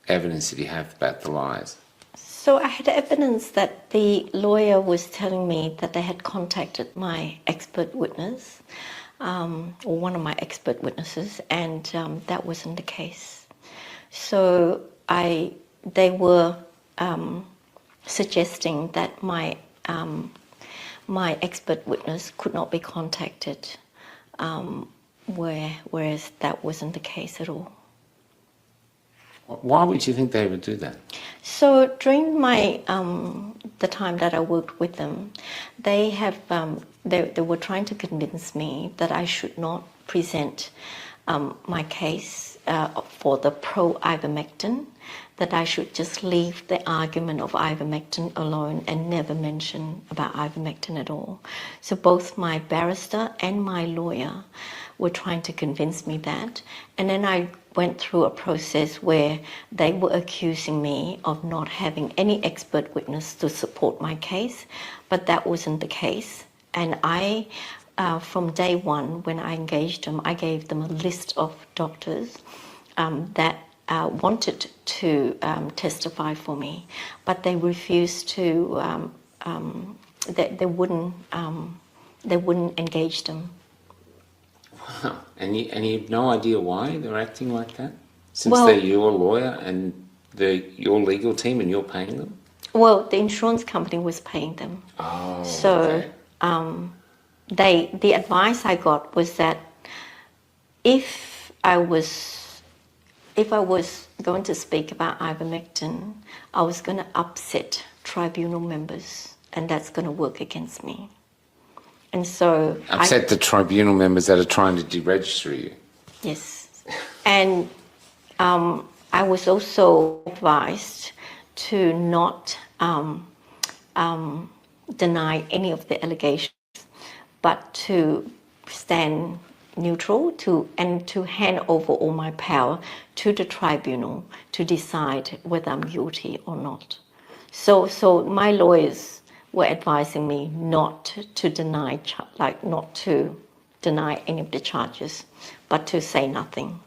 evidence did you have about the lies? So I had evidence that the lawyer was telling me that they had contacted my expert witness, or one of my expert witnesses, and that wasn't the case. So they were suggesting that my expert witness could not be contacted, whereas that wasn't the case at all. Why would you think they would do that? So during my the time that I worked with them, they were trying to convince me that I should not present my case for the pro-ivermectin, that I should just leave the argument of ivermectin alone and never mention about ivermectin at all. So both my barrister and my lawyer were trying to convince me that. And then I went through a process where they were accusing me of not having any expert witness to support my case, but that wasn't the case. And I, from day one, when I engaged them, I gave them a list of doctors that wanted to testify for me, but they refused to. They wouldn't engage them. Wow, and you have no idea why they're acting like that? Since they're your lawyer and they're your legal team and you're paying them? Well, the insurance company was paying them. Oh, so okay. The advice I got was that if I was going to speak about ivermectin, I was going to upset tribunal members, and that's going to work against me. And so upset the tribunal members that are trying to deregister you. Yes, and I was also advised to not deny any of the allegations, but to stand neutral and to hand over all my power to the tribunal to decide whether I'm guilty or not. So my lawyers were advising me not to deny any of the charges, but to say nothing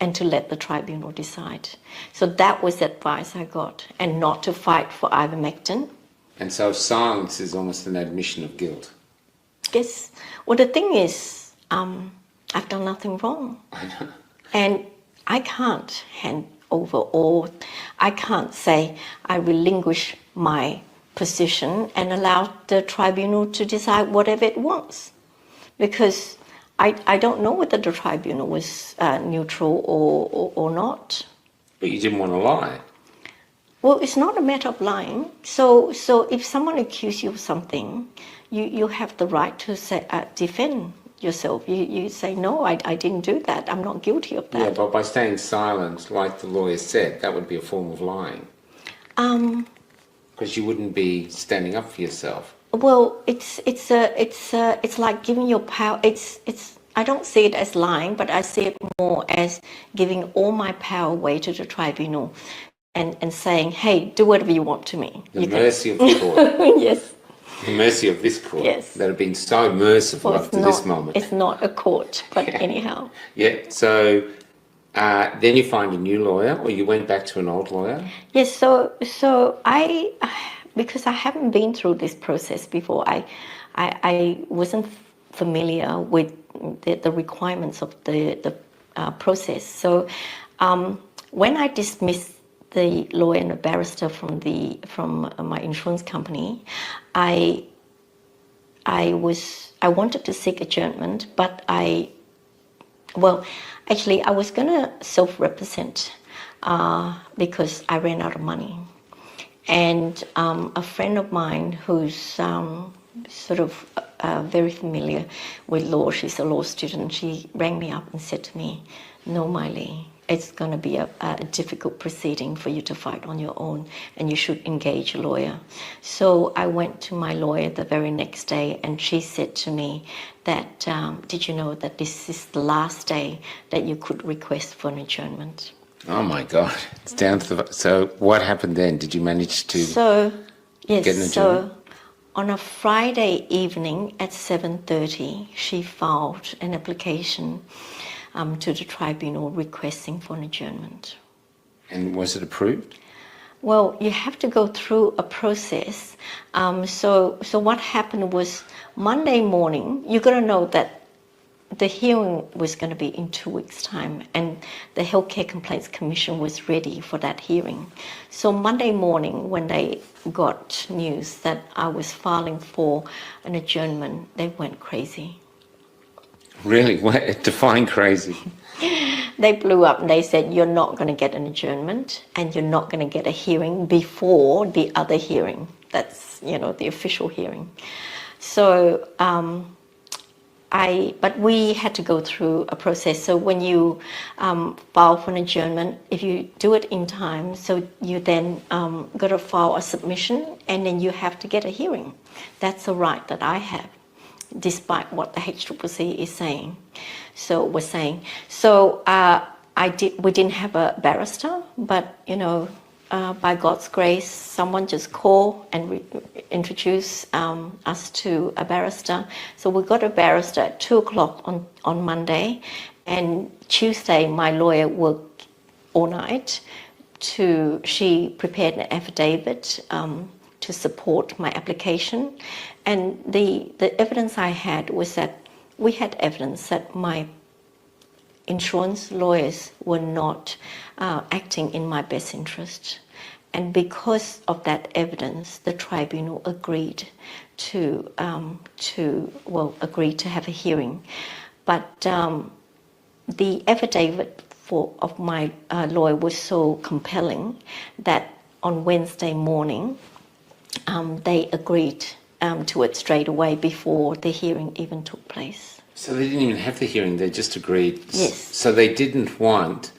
and to let the tribunal decide. So that was the advice I got, and not to fight for ivermectin. And so silence is almost an admission of guilt. Yes. Well, the thing is, I've done nothing wrong. I know. And I can't hand over, or I can't say I relinquish my position and allow the tribunal to decide whatever it wants, because I don't know whether the tribunal was neutral or not. But you didn't want to lie. Well, it's not a matter of lying. So if someone accuses you of something, you have the right to say defend yourself. You say, no, I didn't do that. I'm not guilty of that. Yeah, but by staying silent, like the lawyer said, that would be a form of lying. Because you wouldn't be standing up for yourself. Well, it's like giving your power. I don't see it as lying, but I see it more as giving all my power away to the tribunal, and saying, hey, do whatever you want to me. The mercy of the court. Yes. The mercy of this court. Yes. That have been so merciful up to this moment. It's not a court, but anyhow. Yeah. So then you find a new lawyer, or you went back to an old lawyer? Yes. So I, because I haven't been through this process before, I wasn't familiar with the requirements of the process. So when I dismissed the lawyer and the barrister from my insurance company, I wanted to seek adjournment, but I was going to self-represent because I ran out of money. And a friend of mine who's sort of very familiar with law. She's a law student. She rang me up and said to me, "No, Miley, it's going to be a difficult proceeding for you to fight on your own, and you should engage a lawyer." So I went to my lawyer the very next day, and she said to me that, "Did you know that this is the last day that you could request for an adjournment?" Oh my God! It's down to the. So what happened then? Did you manage to? So yes. Get an adjournment? So on a Friday evening at 7:30, she filed an application to the tribunal requesting for an adjournment. And was it approved? Well, you have to go through a process. So what happened was Monday morning, you got to know that the hearing was going to be in 2 weeks' time, and the Healthcare Complaints Commission was ready for that hearing. So Monday morning, when they got news that I was filing for an adjournment, they went crazy. Really? What? Define crazy. They blew up and they said, "You're not going to get an adjournment, and you're not going to get a hearing before the other hearing." That's, the official hearing. So, but we had to go through a process. So when you file for an adjournment, if you do it in time, so you then got to file a submission, and then you have to get a hearing. That's a right that I have, despite what the HCCC is saying. So we're saying. So we didn't have a barrister, but by God's grace, someone just called and introduced us to a barrister. So we got a barrister at 2:00 on Monday, and Tuesday my lawyer worked all night. She prepared an affidavit to support my application, and the evidence I had was that we had evidence that my insurance lawyers were not acting in my best interest. And because of that evidence, the tribunal agreed to have a hearing. But the affidavit of my lawyer was so compelling that on Wednesday morning, they agreed to it straight away before the hearing even took place. So they didn't even have the hearing, they just agreed. Yes. So they didn't want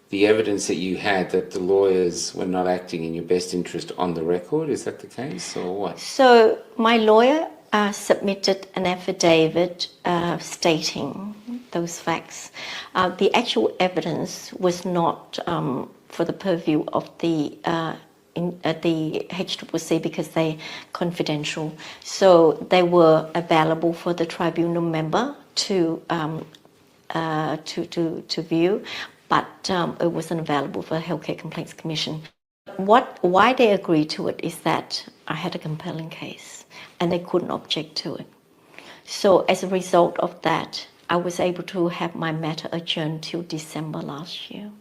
the evidence that you had that the lawyers were not acting in your best interest on the record. Is that the case, or what? So my lawyer submitted an affidavit stating those facts. The actual evidence was not for the purview of the HCCC because they're confidential. So they were available for the tribunal member to view, but it wasn't available for the Healthcare Complaints Commission. Why they agreed to it is that I had a compelling case and they couldn't object to it. So as a result of that, I was able to have my matter adjourned till December last year.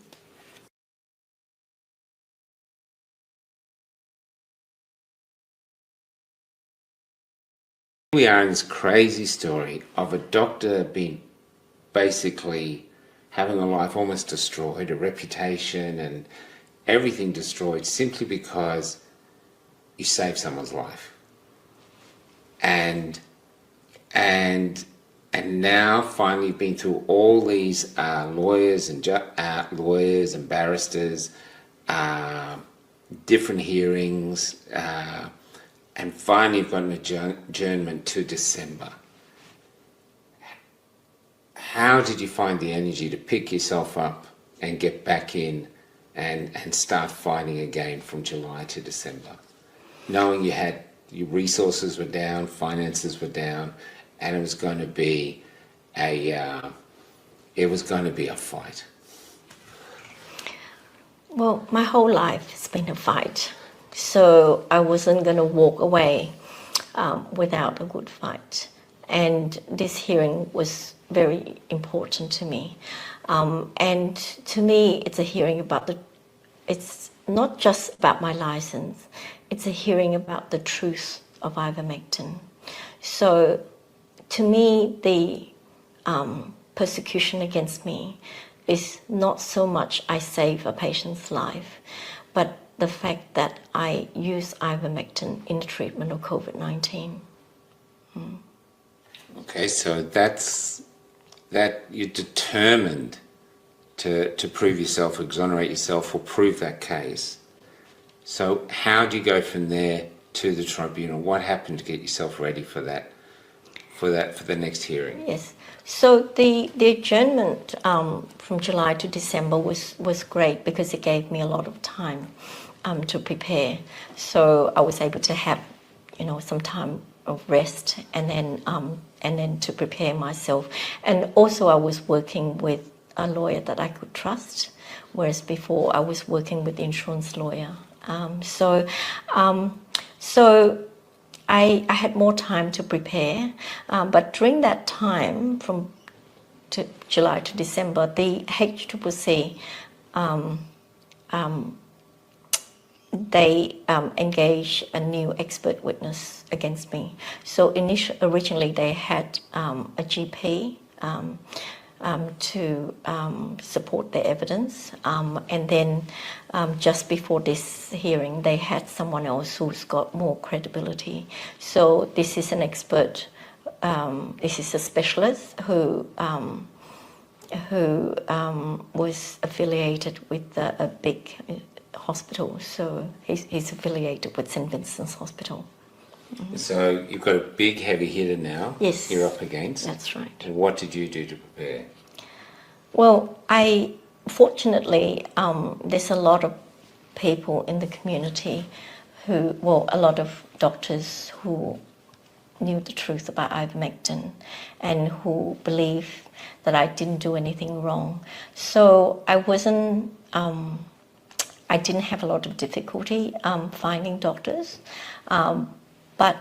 We are in this crazy story of a doctor being basically having a life almost destroyed, a reputation and everything destroyed simply because you saved someone's life. And now finally you've been through all these lawyers and barristers, different hearings, and finally you've got an adjournment to December. How did you find the energy to pick yourself up and get back in and start fighting again from July to December, knowing your resources were down, finances were down, and it was going to be a fight? Well, my whole life has been a fight. So I wasn't going to walk away without a good fight. And this hearing was very important to me. And to me, it's a hearing it's not just about my license, it's a hearing about the truth of ivermectin. So to me, the persecution against me is not so much I save a patient's life, but the fact that I use ivermectin in the treatment of COVID-19. Okay, so that you're determined to prove yourself, exonerate yourself, or prove that case. So how do you go from there to the tribunal? What happened to get yourself ready for the next hearing? Yes. So the adjournment from July to December was great because it gave me a lot of time to prepare. So I was able to have, some time of rest and then to prepare myself. And also I was working with a lawyer that I could trust, whereas before I was working with the insurance lawyer. So I had more time to prepare, but during that time, from July to December, the HCCC, they engaged a new expert witness against me. So originally they had a GP to support their evidence, and then just before this hearing they had someone else who's got more credibility. So this is an expert, this is a specialist who was affiliated with a big hospital. So he's affiliated with St Vincent's Hospital. So you've got a big heavy hitter now. Yes, you're up against. That's right. And what did you do to prepare? Well, fortunately, there's a lot of people in the community a lot of doctors who knew the truth about ivermectin and who believe that I didn't do anything wrong. So I didn't have a lot of difficulty finding doctors, but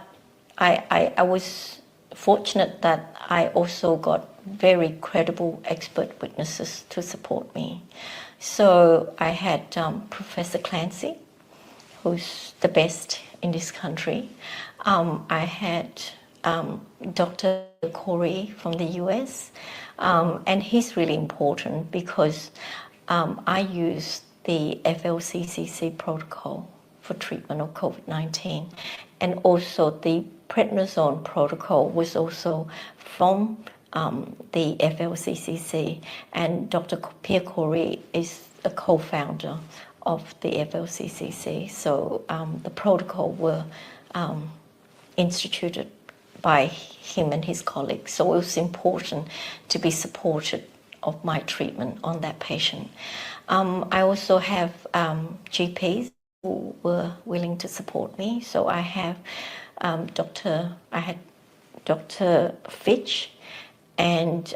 I was fortunate that I also got very credible expert witnesses to support me. So I had Professor Clancy, who's the best in this country. I had Dr. Corey from the US, and he's really important because I used the FLCCC protocol for treatment of COVID-19, and also the prednisone protocol was also from the FLCCC, and Dr. Pierre Corey is a co-founder of the FLCCC. So the protocol were instituted by him and his colleagues. So it was important to be supported of my treatment on that patient. I also have GPs who were willing to support me. So I had Dr. Fitch and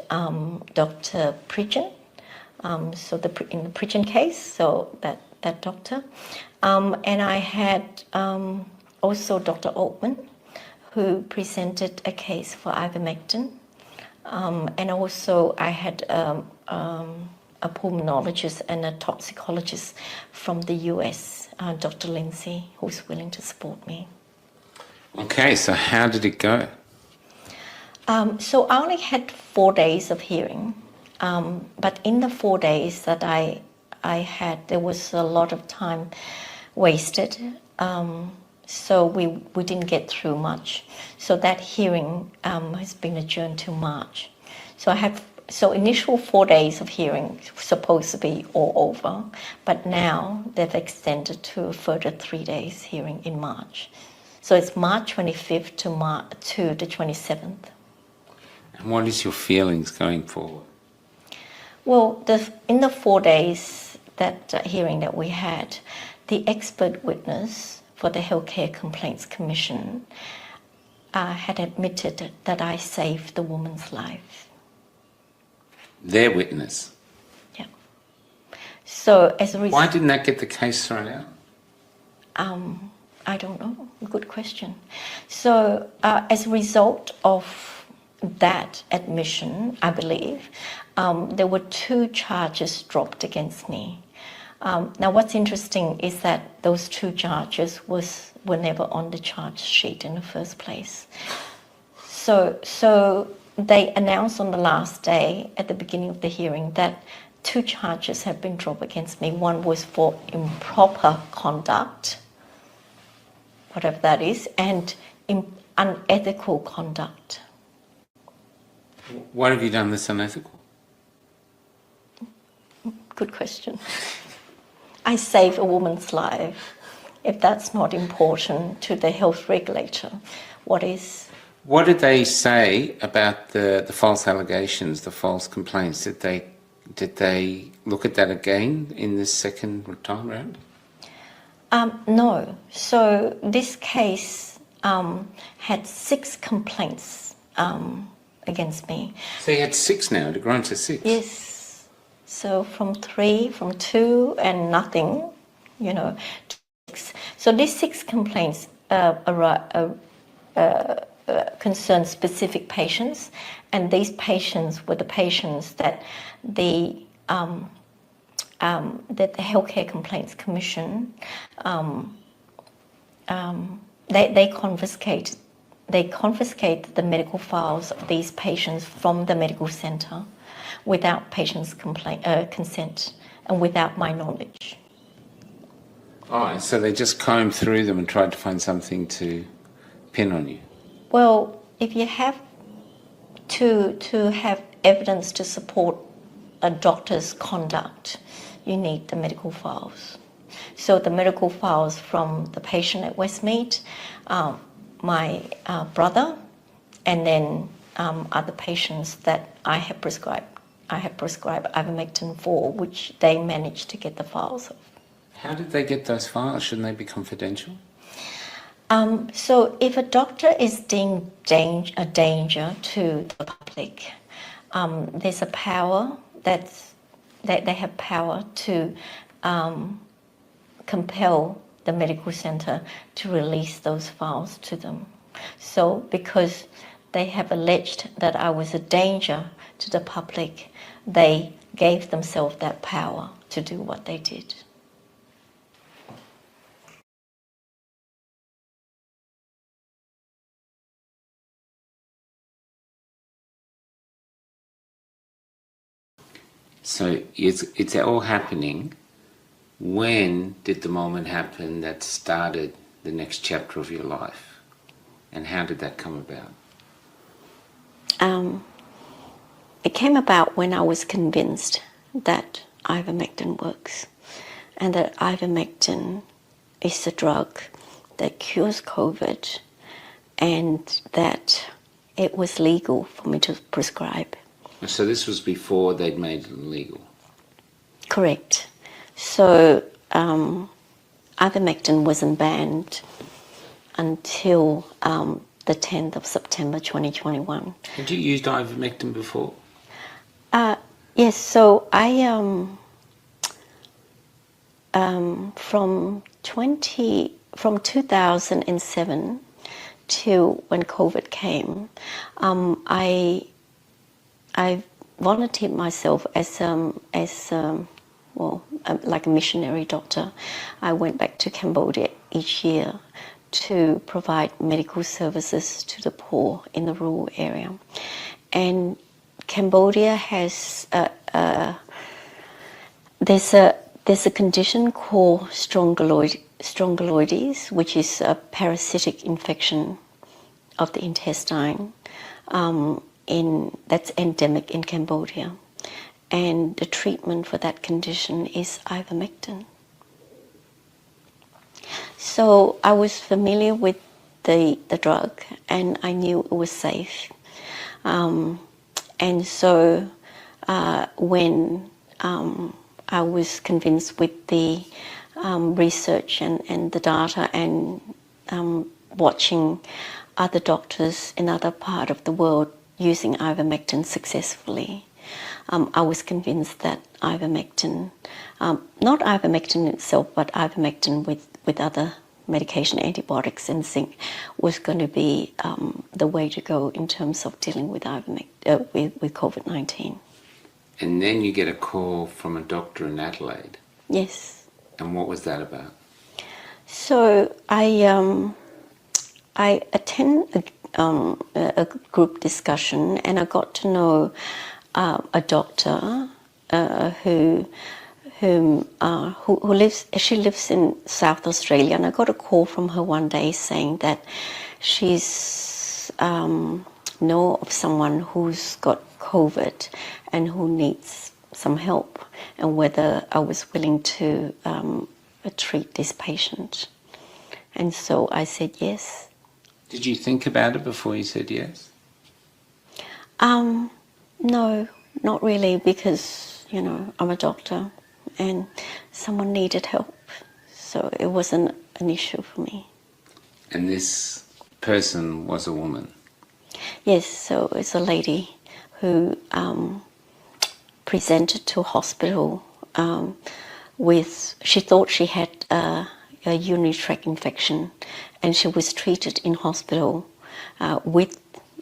Dr. Pridgen. So in the Pridgen case, so that doctor. And I had also Dr. Altman, who presented a case for ivermectin. And also I had a pulmonologist and a toxicologist from the US, Dr. Lindsay, who's willing to support me. Okay, so how did it go? So I only had 4 days of hearing, but in the 4 days that I had, there was a lot of time wasted. So we didn't get through much. So that hearing has been adjourned to March. So initial 4 days of hearing supposed to be all over, but now they've extended to a further 3 days hearing in March. So it's March 25th to the 27th. And what is your feelings going forward? Well, in the 4 days that hearing that we had, the expert witness for the Healthcare Complaints Commission had admitted that I saved the woman's life. Their witness? Yeah. So as a result... Why didn't that get the case thrown out? I don't know. Good question. So as a result of that admission, I believe, there were 2 charges dropped against me. Now, what's interesting is that those 2 charges were never on the charge sheet in the first place. So they announced on the last day, at the beginning of the hearing, that 2 charges have been dropped against me. One was for improper conduct, whatever that is, and unethical conduct. Why have you done this unethical? Good question. I save a woman's life. If that's not important to the health regulator, what is? What did they say about the false allegations, the false complaints? Did they look at that again in this second time round? No. So this case had 6 complaints against me. So you had 6 now, it had grown to 6? Yes. So from 2 and nothing, to 6. So these 6 complaints concern specific patients, and these patients were the patients that the Healthcare Complaints Commission they confiscate the medical files of these patients from the medical centre without patients' consent and without my knowledge. Oh, so they just combed through them and tried to find something to pin on you? Well, if you have to have evidence to support a doctor's conduct, you need the medical files. So the medical files from the patient at Westmead, my brother, and then other patients that I have prescribed ivermectin for, which they managed to get the files of. How did they get those files? Shouldn't they be confidential? So if a doctor is deemed a danger to the public, there's a power that they have power to compel the medical centre to release those files to them. So because they have alleged that I was a danger to the public, they gave themselves that power to do what they did. So it's all happening. When did the moment happen that started the next chapter of your life? And how did that come about? It came about when I was convinced that ivermectin works and that ivermectin is a drug that cures COVID and that it was legal for me to prescribe. So this was before they'd made it illegal? Correct. So ivermectin wasn't banned until the 10th of September 2021. Had you used ivermectin before? Yes, so I from 2007 till when COVID came, I volunteered myself as like a missionary doctor. I went back to Cambodia each year to provide medical services to the poor in the rural area. And Cambodia has there's a condition called strongyloides, which is a parasitic infection of the intestine. That's endemic in Cambodia, and the treatment for that condition is ivermectin. So I was familiar with the drug, and I knew it was safe. And so when I was convinced with the research and the data and watching other doctors in other parts of the world using ivermectin successfully, I was convinced that ivermectin, not ivermectin itself, but ivermectin with other medication, antibiotics and zinc, was going to be the way to go in terms of dealing with with COVID-19. And then you get a call from a doctor in Adelaide. Yes. And what was that about? So I attend a group discussion, and I got to know a doctor who lives. She lives in South Australia, and I got a call from her one day saying that she's know of someone who's got COVID and who needs some help, and whether I was willing to treat this patient. And so I said yes. Did you think about it before you said yes? No, not really, because, you know, I'm a doctor and someone needed help. So it wasn't an issue for me. And this person was a woman? Yes, so it's a lady who presented to hospital she thought she had a urinary tract infection, and she was treated in hospital with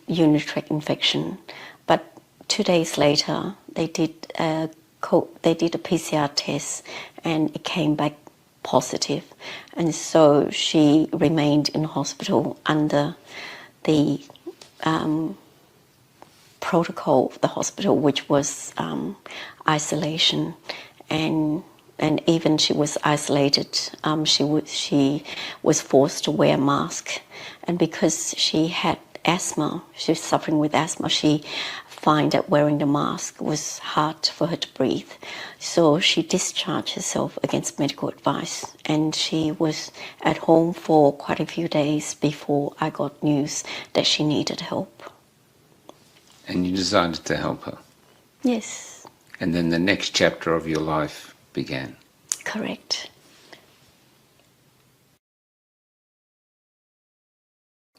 urinary tract infection. But 2 days later, they did a PCR test, and it came back positive. And so she remained in hospital under the protocol of the hospital, which was isolation, and even she was isolated. She was forced to wear a mask, and because she had asthma, she was suffering with asthma, she found that wearing the mask was hard for her to breathe. So she discharged herself against medical advice, and she was at home for quite a few days before I got news that she needed help. And you decided to help her? Yes. And then the next chapter of your life began? Correct.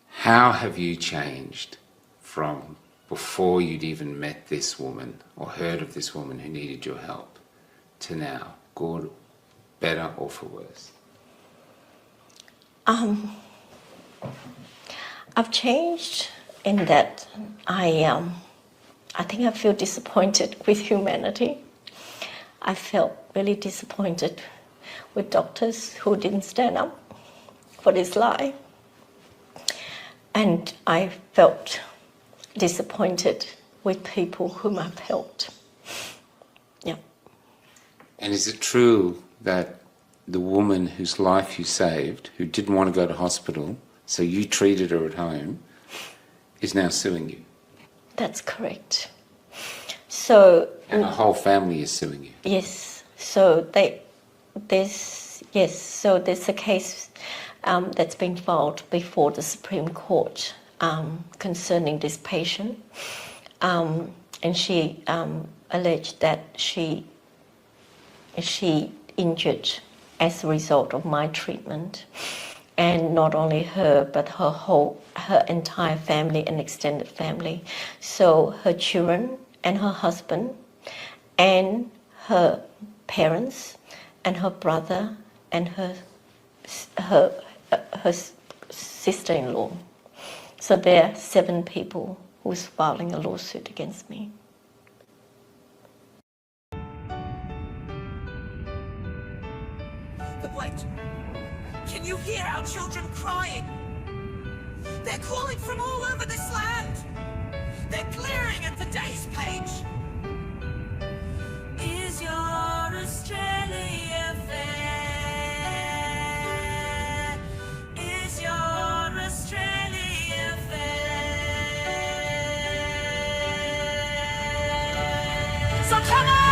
How have you changed from before you'd even met this woman or heard of this woman who needed your help to now? Good, better, or for worse? I've changed in that I think I feel disappointed with humanity. I felt really disappointed with doctors who didn't stand up for this lie. And I felt disappointed with people whom I've helped. Yeah. And is it true that the woman whose life you saved, who didn't want to go to hospital, so you treated her at home, is now suing you? That's correct. So. And a whole family is suing you? Yes. So there's a case that's been filed before the Supreme Court concerning this patient, and she alleged that she injured as a result of my treatment, and not only her but her entire family and extended family. So her children and her husband and her parents and her brother and her sister-in-law. So there are 7 people who's filing a lawsuit against me. But wait, can you hear our children crying? They're calling from all over this land. They're glaring at today's page. Is your Australia fair? Is your Australia fair? So come on!